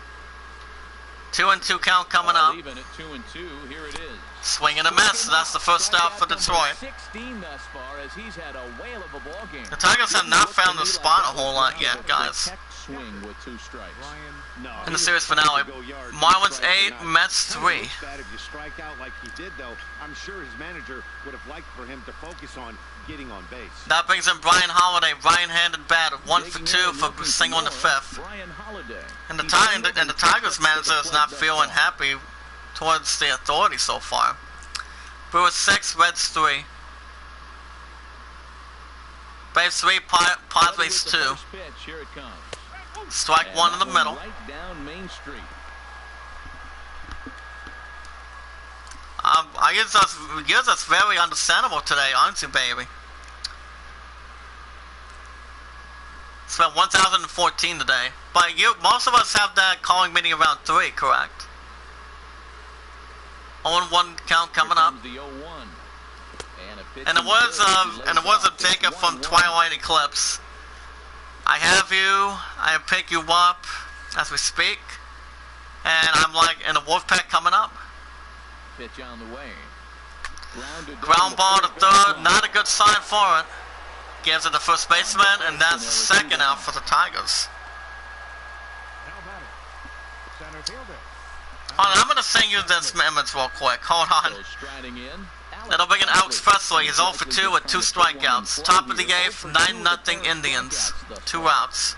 2-2 count coming up. Even at 2-2, here it is. Swing and a miss. That's the first out for Detroit. 16 thus far as he's had a whale of a ball game. The Tigers have not found the spot a whole lot yet, guys. Swing with 2 strikes. In the series finale, Marlins 8, Mets 3. If you strike out like he did, though, I'm sure his manager would have liked for him to focus on getting on base. That brings in Brian Holiday, right-handed batter, 1 for 2 for single in the 5th. And the Tigers manager is not feeling happy towards the authority so far. Brewers 6, Reds 3. Braves 3, Padres 2. Strike 1 in the middle. Yours is very understandable today, aren't you, baby? It's about 1,014 today. But most of us have that calling meeting around 3, correct? 0-1 count coming up. And the words of Jacob from Twilight Eclipse. I have you, I pick you up as we speak. And I'm like, and the Wolfpack coming up. Pitch on the way. Ground ball to third, not a good sign for it. Gives it the first baseman, and that's the second out for the Tigers. Hold on, I'm going to sing you this image real quick. Hold on. That'll bring in Alex Presley. He's 0 for 2 with 2 strikeouts. Top of the 8th, 9-0 Indians. 2 outs.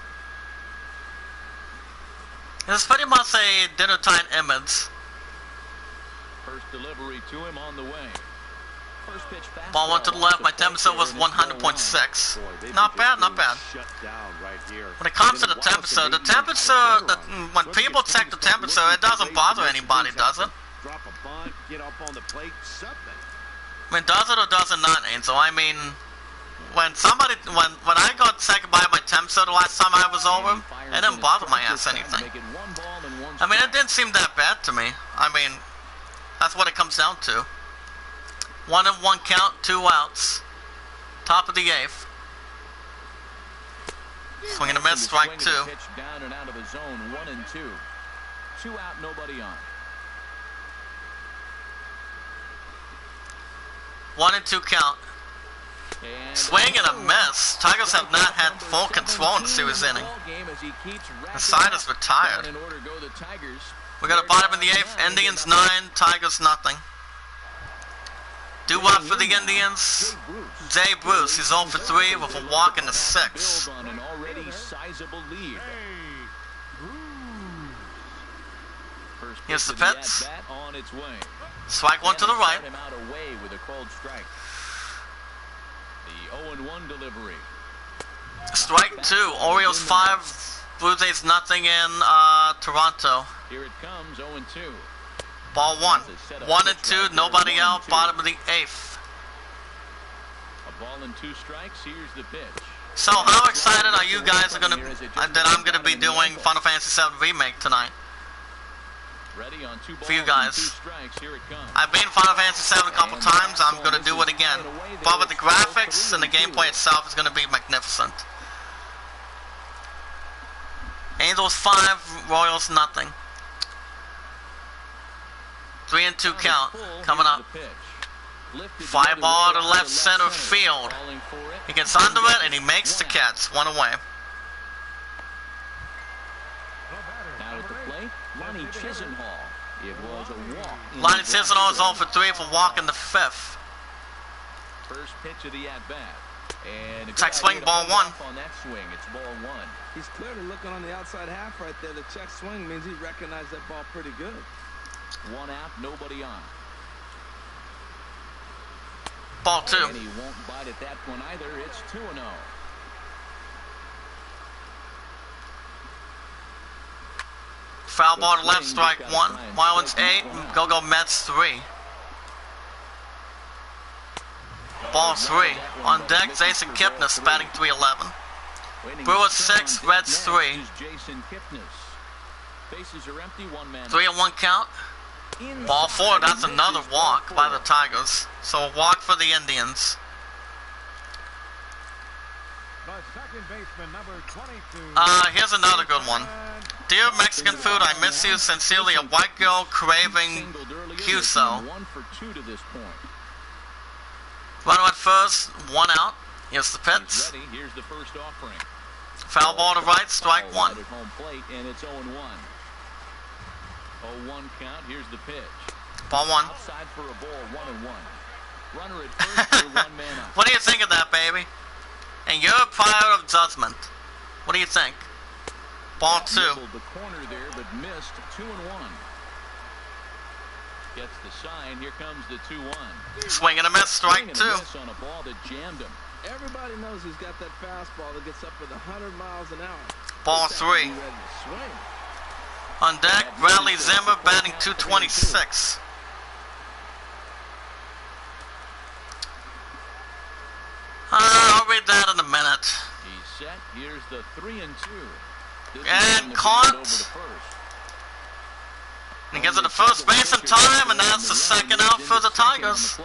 This is pretty much a dinner time image. First delivery to him on the way. First pitch fast. Ball went to the left. My temperature was 100.6. Not bad, not bad. When it comes to the temperature, when people check the temperature, it doesn't bother anybody, does it? Drop a bunt, get up on the plate, something. I mean, does it or does it not, Angel? I mean, when I got checked by my temperature the last time I was over, it didn't bother my ass anything. I mean, it didn't seem that bad to me. I mean, that's what it comes down to. 1-1 count, 2 outs. Top of the 8th. Swing and a miss, strike 2. Down and out of the zone, 1-2. 2 out, nobody on. 1-2 count. Swing and a miss. Tigers have not had full control in the series inning. The side is retired. We got a bottom in the 8th. Indians 9, Tigers nothing. Do what for the Indians? Jay Bruce, he's 0 for 3 with a walk in the 6th. On an already sizable lead. First Here's the pitch of pitch. at-bat on its way. Strike one to the right. Him out away with a called strike. The 0-1 delivery. Strike 2. Orioles 5, Blue Jays nothing in Toronto. Here it comes, 0-2. Ball 1. 1 and 2, nobody out, bottom of the 8th. A ball and 2 strikes. Here's the pitch. So how excited are you guys that I'm gonna be doing Final Fantasy VII Remake tonight? Ready on 2 balls For you guys. and 2 strikes. Here it comes. I've been in Final Fantasy VII a couple times, I'm gonna do it again. But with the graphics and the gameplay itself is gonna be magnificent. Angels 5, Royals nothing. 3 and 2 count coming up. Fly ball to left center field. He gets under it and he makes the catch. 1 away. Now at the plate, Lonnie Chisenhall. It was a walk. Lonnie Chisenhall is 0 for 3 for walk in the 5th. First pitch of the at-bat. And a Check good swing, idea to ball hold 1. off on that swing. It's ball 1. He's clearly looking on the outside half right there. The check swing means he recognized that ball pretty good. 1 out, nobody on. Ball 2. And he won't bite at that one either. It's 2-0. Foul ball to left, strike 1. Marlins 8, go Mets 3. Ball 3. On deck, Jason Kipnis batting .311. Brewers 6, Reds 3. Jason Kipnis. Bases are empty, 1 man. 3 and 1 count. Ball 4, that's another walk by the Tigers. So a walk for the Indians. The second baseman, number 22. Here's another good one. Dear Mexican food, I miss you. Sincerely, a white girl craving Cuso. 1 for 2 to this point. Runner at first, 1 out. Here's the pitch. He's ready. Here's the first offering. Foul ball to right, strike 1. At home plate, and it's 0-1. 0-1 count. Here's the pitch. Ball 1. Outside for a ball, 1-1. Runner at first for 1 man up. What do you think of that, baby? And you're a prior of judgment. What do you think? Ball 2. Nibbled the corner there, but missed. 2-1. Gets the sign. Here comes the 2-1. Swing and a miss, strike 2. Miss on a ball that jammed him. Everybody knows he's got that fastball that gets up with 100 miles an hour. Ball 3. On deck, Bradley Zimmer batting .226. I'll read that in a minute. He's set. Here's the 3-2. And caught. And he gets to the first base in time, and that's the second out for the Tigers.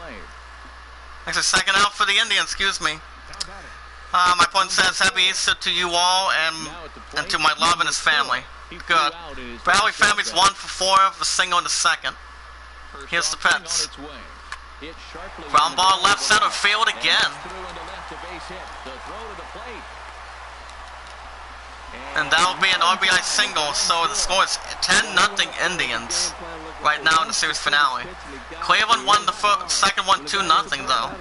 Actually, second out for the Indians, excuse me. My point says, happy Easter to you all and to my love and his family. Good. Bradley family's 1 for 4 with a single in the second. Here's the pitch. Ground ball left center field again. And that'll be an RBI single, so the score is 10-0 Indians right now in the series finale. Cleveland won the second one 2-0 though.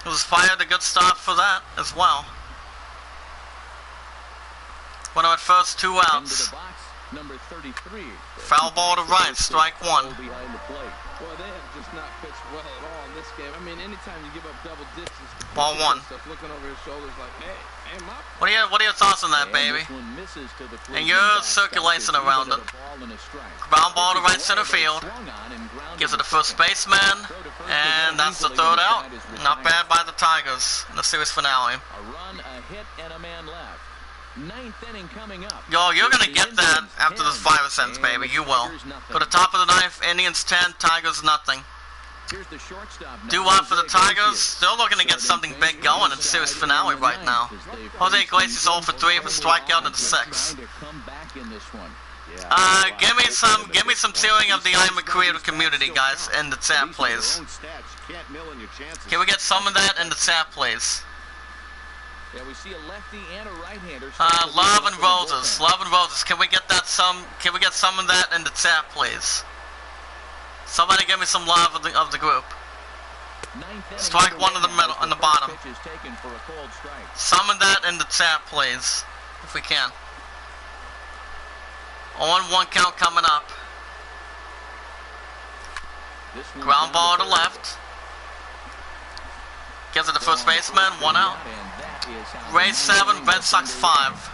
It was fired a good start for that as well. Runner at first, 2 outs. Number 33. Foul ball to right, strike 1. Boy, they have just not pitched well at all in this game. I mean, anytime you give up double digits, Ball 1. looking over his shoulders like, hey, Mop. What are your thoughts on that, baby? And your circulation around it. Ground ball to right center field. Gives it to first baseman, and that's the 3rd out. Not bad by the Tigers in the series finale. A run, a hit, and a man left. 9th inning coming up. Yo, you're gonna get that after this 5 cents, baby. You will. Go to top of the 9th, Indians 10, Tigers nothing. Do what for the Tigers? Still looking to get something big going in the series finale right now. Jose Iglesias 0 for 3 with a strikeout in the 6th. Give me some cheering of the Iamacreator community, guys, in the chat, please. Can we get some of that in the chat, please? Yeah, we see a lefty and a right-hander. Love and Roses. Can we get that some? Can we get some of that in the chat, please? Somebody give me some love of the group. Strike one in the middle, in the bottom. Summon that in the chat, please, if we can. 0-1 count coming up. Ground ball to left. Gives it to first baseman, 1 out. Rays 7, Red Sox 5.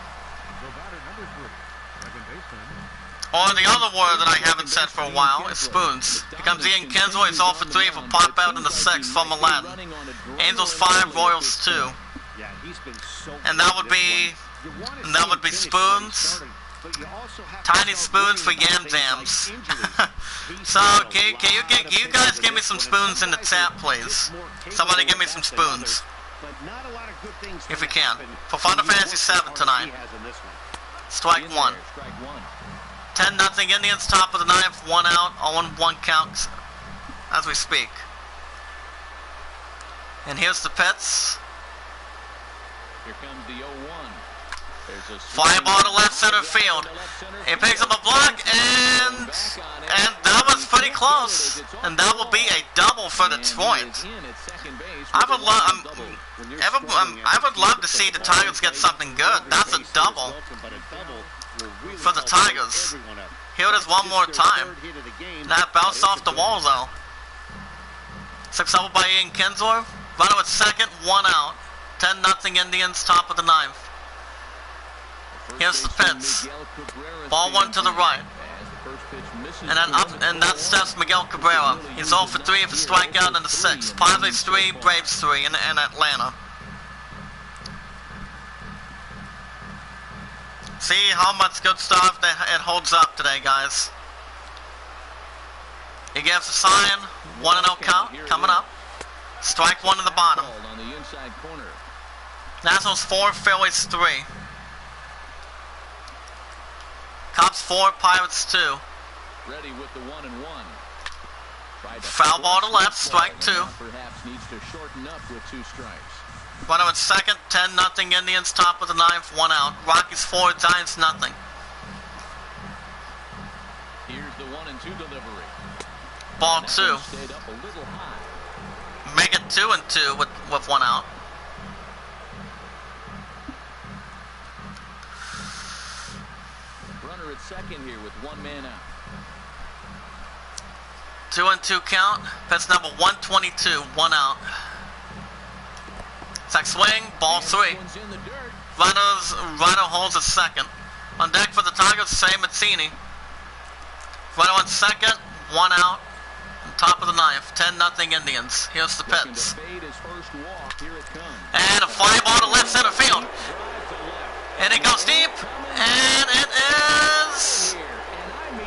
Or the other word that I haven't said for a while is spoons. Here comes Ian Kinsler. He's 0 for 3 for pop out in the 6th from Aladdin. Angels 5, Royals 2. And that would be spoons. Tiny spoons for yam jams. So can you guys give me some spoons in the chat, please? Somebody give me some spoons, if you can. For Final Fantasy 7 tonight. Strike 1. 10-0 Indians, top of the 9th, 1 out, 0-1 count as we speak. And here's the pitch. Here comes the 0-1. Fly ball to left center field. He picks up a block, and that was pretty close. And that will be a double for Detroit. I would love to see the Tigers get something good. That's a double for the Tigers. Here it is one more time. That bounced off the wall though. 6-0 by Ian Kinsler. Runner at second, 1 out. 10-0 Indians, top of the 9th. Here's the pitch. Ball 1 to the right. And then up, and that steps Miguel Cabrera. He's 0 for 3 for strikeout in the 6th. Padres 3, Braves 3 in Atlanta. See how much good stuff it holds up today, guys. He gives a sign. 1-0 count coming up. Strike 1 in the bottom. Nationals 4, Phillies 3. Cubs 4, Pirates 2. Ready with the 1-1. Foul ball to left, strike 2. Perhaps needs to shorten up with 2 strikes. Runner at second, 10-0 Indians, top of the 9th, 1 out. Rockies 4, Giants 0. Here's the 1-2 delivery. Ball 2. Stayed up a little high. Make it 2-2 with 1 out. Runner at second here with 1 man out. 2-2 count. Pitch number 122, 1 out. Sack swing, ball 3. Runner holds at second. On deck for the Tigers, Say Mazzini. Runner on second, 1 out. On top of the 9th, 10-0 Indians. Here's the pitch. And a fly ball to left center field. And it goes deep. And it is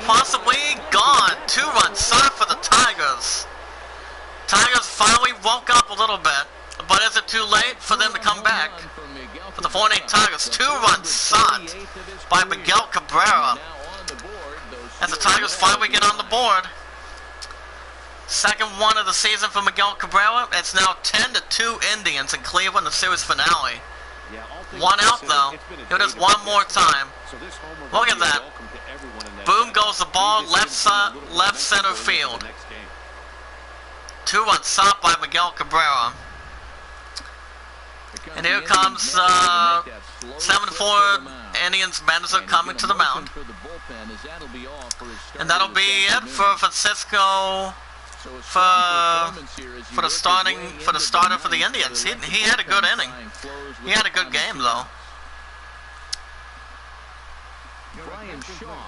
possibly gone. 2-run start for the Tigers. Tigers finally woke up a little bit. But is it too late for them to come back? For the 4-8 Tigers, 2-run shot by Miguel Cabrera. As the Tigers finally get on the board. Second one of the season for Miguel Cabrera. It's now 10-2 Indians in Cleveland, the series finale. 1 out though. Here it is one more time. Look at that. Boom goes the ball, left center field. 2-run shot by Miguel Cabrera. And here comes 7-4 Indians manager coming to the mound. And that'll be it for Francisco for the starter for the Indians. He had a good inning. He had a good game though.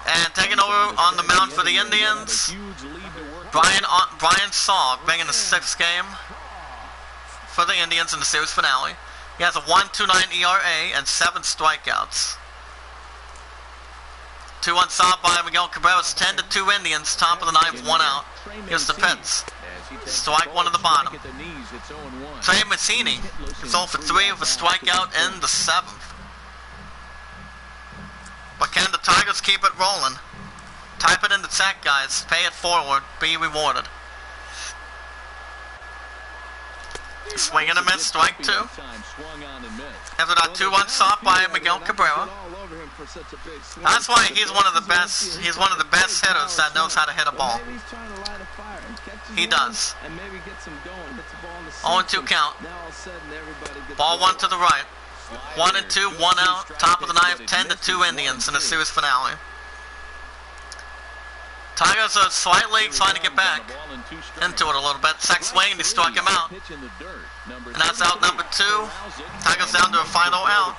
And taking over on the mound for the Indians, Brian Saw, bringing the 6th game for the Indians in the series finale. He has a 1.29 ERA and 7 strikeouts. 2-1 stop by Miguel Cabrera. 10-2 Indians, top of the 9th, 1 out. Here's the pitch. Strike 1 at the bottom. Trey Mancini is 0 for 3 with a strikeout in the 7th. But can the Tigers keep it rolling? Type it in the chat, guys. Pay it forward. Be rewarded. Swing and a miss, strike 2. After that 2-1 stop by Miguel Cabrera. for such a big swing. That's why he's one of the best. He's one of the best hitters that knows how to hit a ball. Maybe he's trying to light a fire and catches He one does. And maybe gets him going. Hits the ball in the 0-2 count. Now all of a sudden everybody gets Ball one to the right. 1-2, 1 out. Top of the ninth. 10-2 Indians in the series finale. Tigers are slightly trying to get back into it a little bit. Second swing, he struck him out. And that's out number 2. Tigers down to a final out.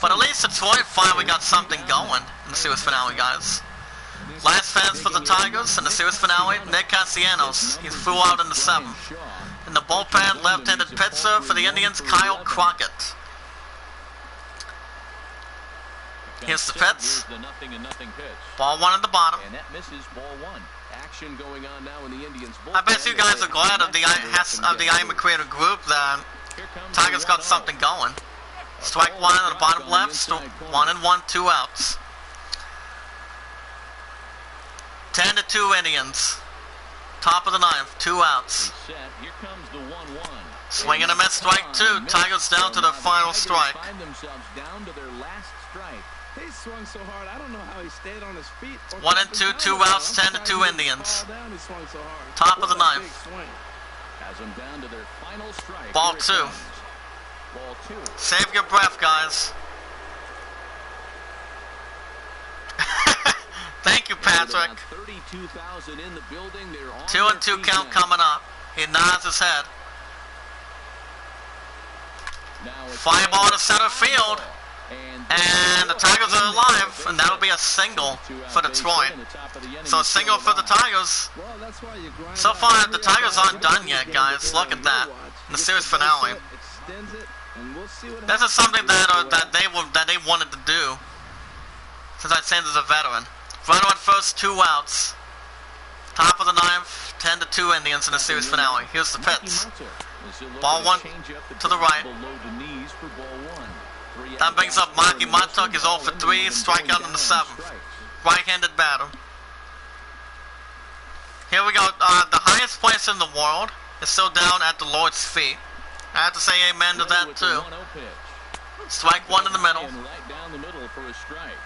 But at least Detroit finally got something going in the series finale, guys. Last fans for the Tigers in the series finale, Nick Castellanos. He flew out in the 7th. In the bullpen, left-handed pitcher for the Indians, Kyle Crockett. Here's the pitch. Ball one at the bottom. And that misses ball one. Action going on now in the Indians' bullpen. I bet you guys are glad of the Iamacreator group that Tigers got something going. Strike one on the bottom left. 1-1, 2 outs. 10-2 Indians. Top of the ninth, 2 outs. Here comes the 1-1. Swing and a miss, strike 2. Tigers down to their final strike. Find themselves down to their last strike. He swung so hard, I don't know how he stayed on his feet. 1-2, 2 outs, 10-2 Indians. Top of the ninth. Has them down to their final strike. Ball 2. Ball 2. Save your breath, guys. Thank you, Patrick. 32,000 in the building. They're on 2-2 count coming up. He nods his head. Fly ball to center field. And the Tigers are alive, and that'll be a single for Detroit. So a single for the Tigers. So far, the Tigers aren't done yet, guys. Look at that. In the series finale. This is something that they wanted to do since I'd seen as a veteran. Runner on first, 2 outs. Top of the ninth, 10-2 Indians in the series finale. Here's the pitch. Ball one to the right. That brings up Marky Montauk. Is 0 for 3. Strikeout in the 7th. Right-handed batter. Here we go. The highest place in the world is still down at the Lord's feet. I have to say amen to that too. Strike 1 in the middle. Right down the middle for a strike.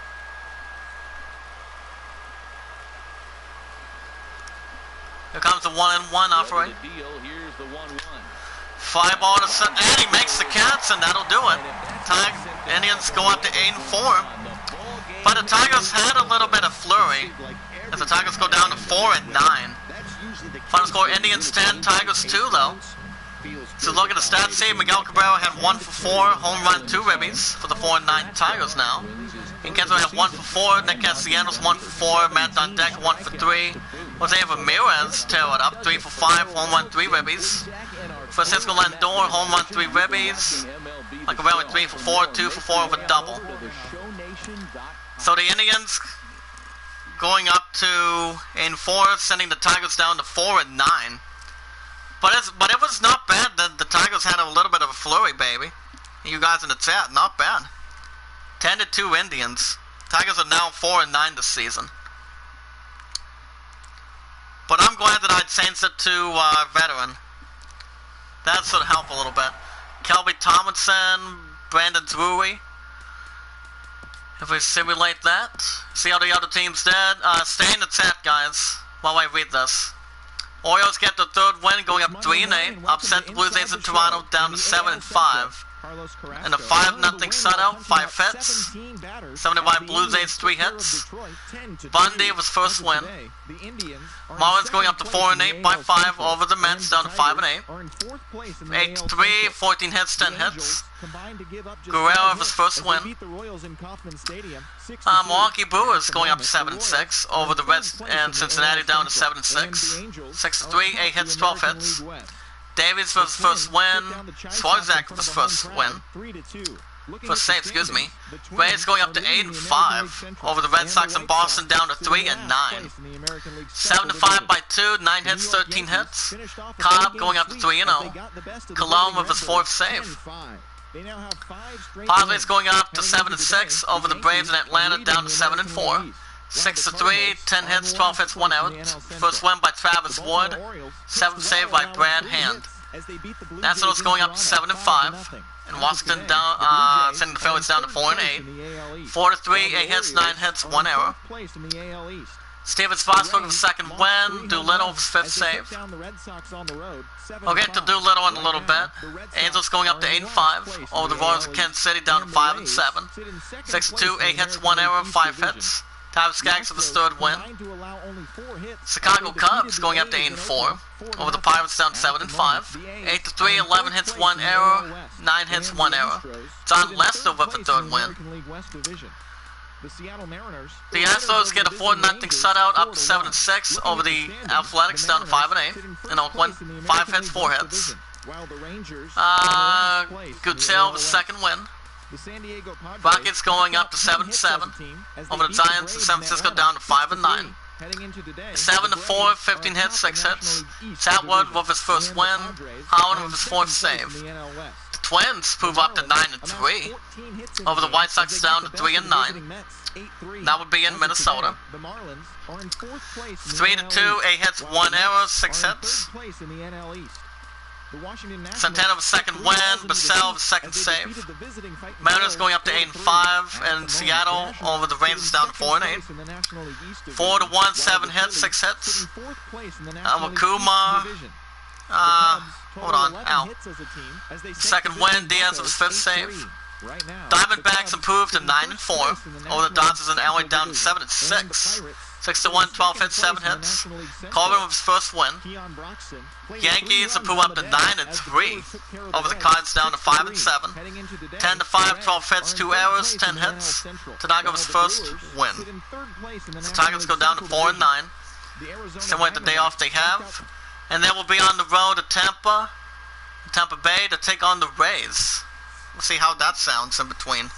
Here comes the 1-1 offering. Here's the 1-1. Fly ball to center, and he makes the catch, and that'll do it. Indians go up to 8-4. But the Tigers had a little bit of flurry as the Tigers go down to 4-9. Final score: Indians 10, Tigers 2, though. So look at the stats here. Miguel Cabrera had 1 for 4, home run, 2 ribbies for the 4-9 Tigers now. Inkenzo had 1 for 4, Nick Castellanos 1 for 4, Matt Dundek 1 for 3. Jose Ramirez tear it up, 3 for 5, home run, 3 ribbies. Francisco Lindor, home run, 3 ribbies. Cabrera 3 for 4, 2 for 4 with a double. So the Indians going up to 8-4, sending the Tigers down to 4-9. But it was not bad that the Tigers had a little bit of a flurry, baby. You guys in the chat, not bad. 10-2 Indians. Tigers are now 4-9 this season. But I'm glad that I'd changed it to veteran. That should help a little bit. Kelby Tomlinson, Brandon Drury. If we simulate that, see how the other teams did. Stay in the chat, guys, while I read this. Orioles get the 3rd win, going up 3-8. Upset the Blue Jays in Toronto down to 7-5. And a 5-0 shutout, 5 hits. 75 Blue Jays, 3 hits. Bundy was first win. Marlins going up to 4-8 by 5 over the Mets, down to 5-8. 8-3, 14 hits, 10 hits. Guerrero was first win. Milwaukee Brewers going up 7-6 over the Reds and Cincinnati, down to 7-6. 6-3, 8 hits, 12 hits. Davies was first win. Swarzak was first win. First save, excuse me. Rays going up to 8-5 over the Red Sox in Boston, down to 3-9. 7-5 by 2, 9 hits, 13 hits. Cobb going up to 3-0. Cologne with his 4th save. Padres going up to 7-6 over the Braves in Atlanta, down to 7-4. 6-3, 10 hits, 12 hits, 1 out. First win by Travis Wood. 7th save by Brad Hand. Nationals going up to 7-5. And Washington down, sending the Phillies down to 4-8. 4-3, 8 hits, 9 hits, 1 error. Stevens Fosberg with second win. Doolittle with fifth save. We'll get to Doolittle in a little bit. Angels going up to 8-5 over the Royals of Kansas City down to 5-7. 6-2, 8 hits, 1 error, 5 hits. Tyler Skaggs with his third win. Chicago Cubs going up to 8-4 over the Pirates down to 7-5. 8-3, 11 hits, 1 error, 9 hits, 1 error. John Lester with a third win. The Astros get a 4-0 shutout up to 7-6 over the Athletics down to 5-8 in Oakland. 5 hits, 4 hits. Gutierrez with second win. Rockets going up to 7-7 over the Giants. San Francisco down to 5-9. 7-4, 15 hits, 6 hits. Chatwood with his first win. Howard with his fourth save. The Twins move up to 9-3 over the White Sox down to 3-9. That would be in Minnesota. 3-2, 8 hits, 1 error, 6 hits. Santana with second win, Bassell with second save. Mariners going up to 8-5, and Seattle over the Rangers down to 4-8. 4-1, 7 hits, 6 hits. Wakuma, hold on, ow. Second win, Diaz with his fifth save. Diamondbacks improved to 9-4 over the Dodgers and LA down to 7-6. 6-1, 12 hits, 7 hits. Corbin with his first win. Yankees improve up to 9-3 over the Cards down to 5-7. 10-5, 12 hits, 2 errors, 10 hits. Tanaka with his first win. The Tigers go down to 4-9. Similar to the day off they have. And they will be on the road to Tampa Bay to take on the Rays. We'll see how that sounds in between.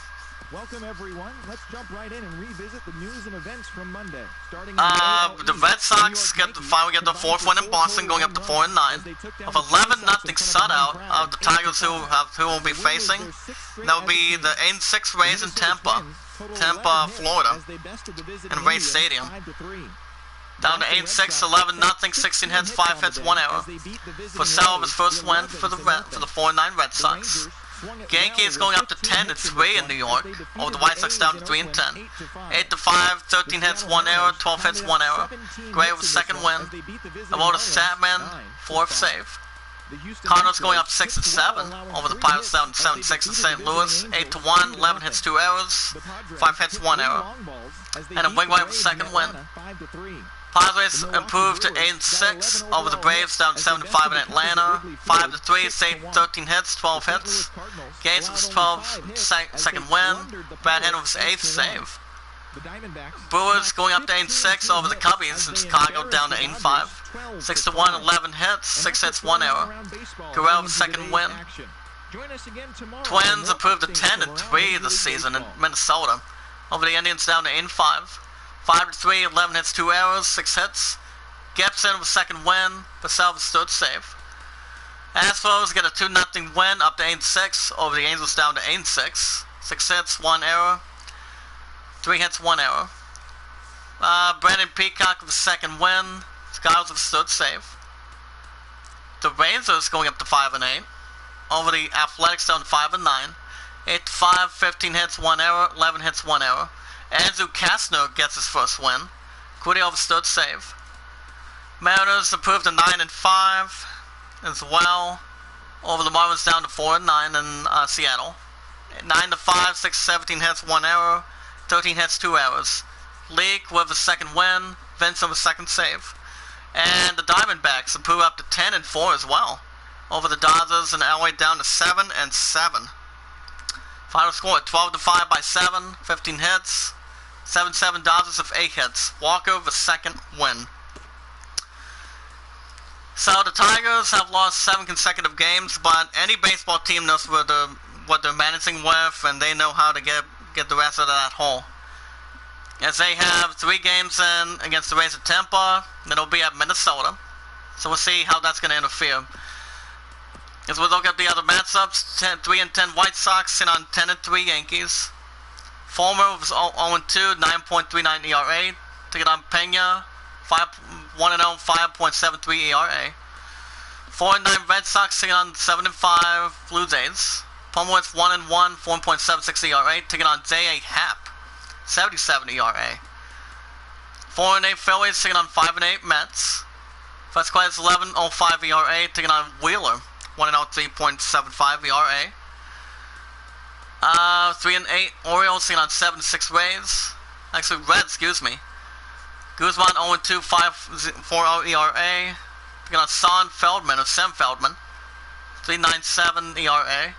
Welcome everyone. Let's jump right in and revisit the news and events from Monday. The Red Sox finally get the fourth win in Boston, going up to 4-9. Of 11-0 shutout of the Tigers who will be facing. That will be the 8-6 Rays in Tampa, Florida, in Rays Stadium. Down to 8-6, 11-0, 16 hits, 5 hits, 1 error. Purcell with his first win for the 4-9 Red Sox. Yankees going up to 10-3 in New York over the White Sox down to 3-10. 8-5, 13 hits, 1 error, 12 hits, 1 error. Gray with second win. Aroldis Chapman, fourth save. Cardinals going up 6-7 over the Pirates down to 7-6 in St. Louis. 8-1, 11 hits, 2 errors, 5 hits, 1 error. And a Wingway with second win. Padres improved to 8-6 over the Braves down to 7-5 in Atlanta. 5-3, saved 13 hits, 12 hits. Gates with his 12th second win. Brad Hand with his 8th save. Brewers going up to 8-6 over the Cubbies in Chicago down to 8-5. 6-1, 11 hits, 6 hits, 1 error. Guerrero with second win. Twins improved to 10-3 this season in Minnesota over the Indians down to 8-5. 5-3, 11 hits, 2 errors, 6 hits. Gibson with second win, Bassell with third save. Astros get a 2-0 win up to 8-6 over the Angels down to 8-6. 6 hits, 1 error, 3 hits, 1 error. Brandon Peacock with second win, Skiles with third save. The Rangers going up to 5-8 over the Athletics down to 5-9. 8-5, 15 hits, 1 error, 11 hits, 1 error. Andrew Kastner gets his first win. Quiddy with third save. Mariners improved to 9-5 as well over the Marlins down to 4-9 in Seattle. 9-5, 17 hits, 1 error, 13 hits, 2 errors. Leake with a second win. Vincent with second save. And the Diamondbacks improve up to 10-4 as well over the Dodgers and LA down to 7-7. Final score at 12-5 by 7, 15 hits. 7-7 Dodgers with 8 hits. Walker with a second win. So the Tigers have lost 7 consecutive games, but any baseball team knows what they're managing with, and they know how to get the rest out of that hole. As they have 3 games in against the Rays at Tampa, then it'll be at Minnesota. So we'll see how that's going to interfere. As we look at the other matchups, 3-10 White Sox sitting on 10-3 Yankees. Fulmer was 0-2, 9.39 ERA. Take it on Pena, 1-0, 5.73 ERA. 4-9 Red Sox sitting on 7-5 Blue Jays. Pomeroy's 1-1, 4.76 ERA, taking on J.A. Happ, 77 ERA. 4-8 Phillies, taking on 5-8 Mets. First class 11.05 ERA, taking on Wheeler, 1-0, 3.75 ERA. 3-8 Orioles, taking on 7-6 Rays. Actually, Reds, excuse me. Guzman 0-2, 5.40 ERA. Taking on Sam Feldman, 3.97 ERA.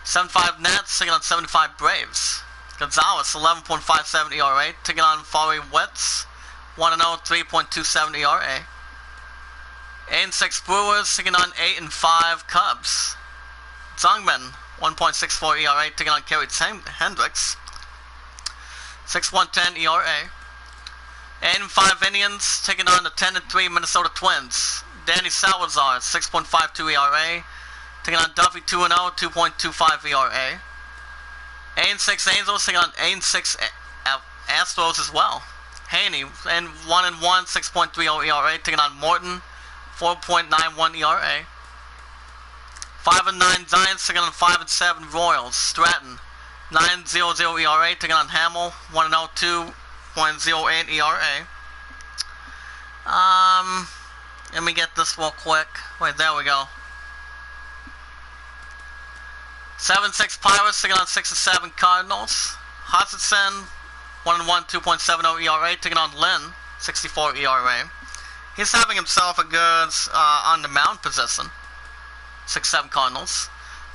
7.5 Nats, taking on 75 Braves. Gonzalez, 11.57 ERA, taking on Fari Wets, 1-0, 3.27 ERA. 8-6 Brewers, taking on 8-5 Cubs. Zongman, 1.64 ERA, taking on Kerry Hendricks, 6.10 ERA. 8-5 Indians, taking on the 10-3 Minnesota Twins. Danny Salazar, 6.52 ERA, taking on Duffy, 2-0, 2.25 ERA. 8-6 Angels, taking on 8-6 Astros as well. Haney, and 1-1, 6.30 ERA, taking on Morton, 4.91 ERA. 5-9 Giants, taking on 5-7 Royals. Stratton, 9.00 ERA, taking on Hamill, 1-0, 2.08 ERA. Let me get this real quick. Wait, there we go. 7-6 Pirates, taking on 6-7 Cardinals. Hutchinson, 1-1, 2.70 ERA, taking on Lynn, 64 ERA. He's having himself a good on the mound position. 6-7 Cardinals.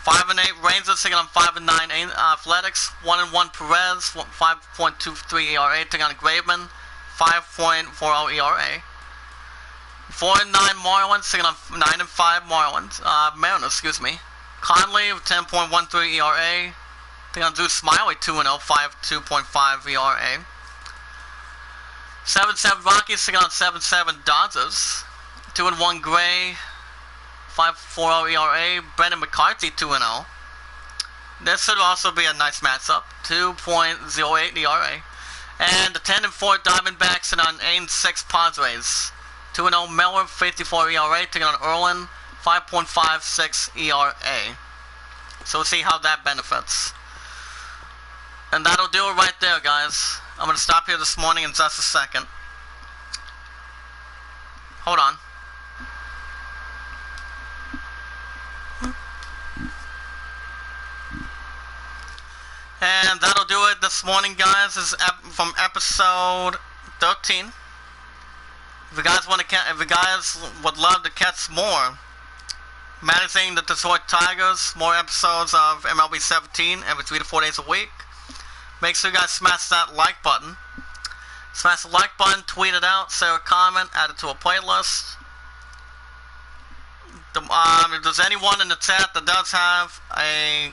5-8 Rangers, taking on 5-9 Athletics. 1-1 Perez, 5.23 ERA, taking on Graveman, 5.40 ERA. 4-9 Marlins, taking on 9-5 Mariners, excuse me. Conley, 10.13 ERA, taking on Drew Smiley, 2-0, 5.2.5 ERA. 7-7 Rockies, taking on 7-7 Dodgers. 2-1 Gray, 5.40 ERA. Brendan McCarthy, 2-0. This should also be a nice matchup. 2.08 ERA. And the 10-4 Diamondbacks and on 8-6 Padres. 2-0 Miller, 54 ERA, taking on Erlin, 5.56 ERA. So we'll see how that benefits. And that'll do it right there, guys. I'm going to stop here this morning in just a second. Hold on. And that'll do it this morning, guys. This is from episode 13. If you guys would love to catch more managing the Detroit Tigers, more episodes of MLB 17 every 3 to 4 days a week, make sure you guys smash that like button. Smash the like button, tweet it out, say a comment, add it to a playlist. If there's anyone in the chat that does have a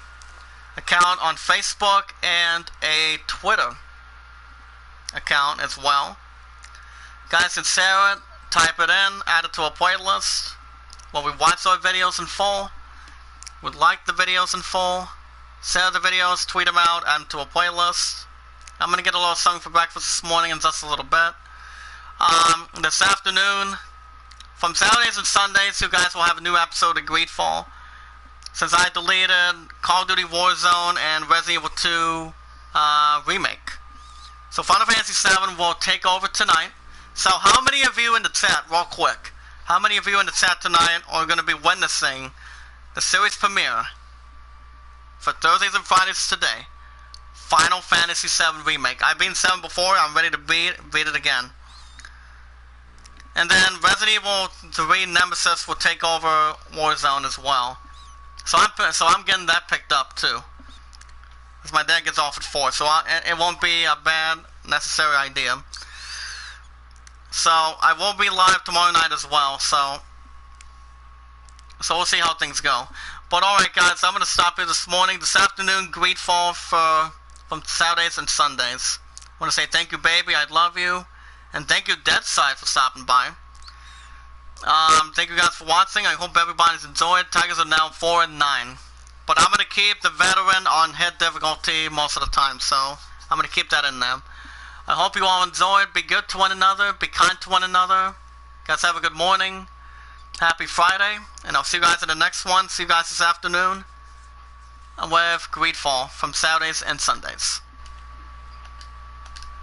account on Facebook and a Twitter account as well, guys can share it, type it in, add it to a playlist. When we watch our videos in full, would like the videos in full, share the videos, tweet them out, add them to a playlist. I'm going to get a little song for breakfast this morning in just a little bit. This afternoon, from Saturdays and Sundays, you guys will have a new episode of Greedfall. Since I deleted Call of Duty Warzone and Resident Evil 2 Remake. So Final Fantasy 7 will take over tonight. So how many of you in the chat, real quick, how many of you in the chat tonight are going to be witnessing the series premiere for Thursdays and Fridays today? Final Fantasy 7 Remake. I've beaten 7 before, I'm ready to beat it again. And then Resident Evil 3 Nemesis will take over Warzone as well. So I'm getting that picked up too. Because my dad gets off at 4, so it won't be a bad necessary idea. So I will be live tomorrow night as well, so we'll see how things go. But alright guys, I'm going to stop here this morning. This afternoon, Greedfall from Saturdays and Sundays. I want to say thank you, baby, I love you. And thank you, Deadside, for stopping by. Thank you guys for watching. I hope everybody's enjoyed. Tigers are now 4-9. But I'm going to keep the veteran on hit difficulty most of the time, so I'm going to keep that in there. I hope you all enjoyed. Be good to one another. Be kind to one another. Guys, have a good morning. Happy Friday. And I'll see you guys in the next one. See you guys this afternoon. with Greedfall from Saturdays and Sundays.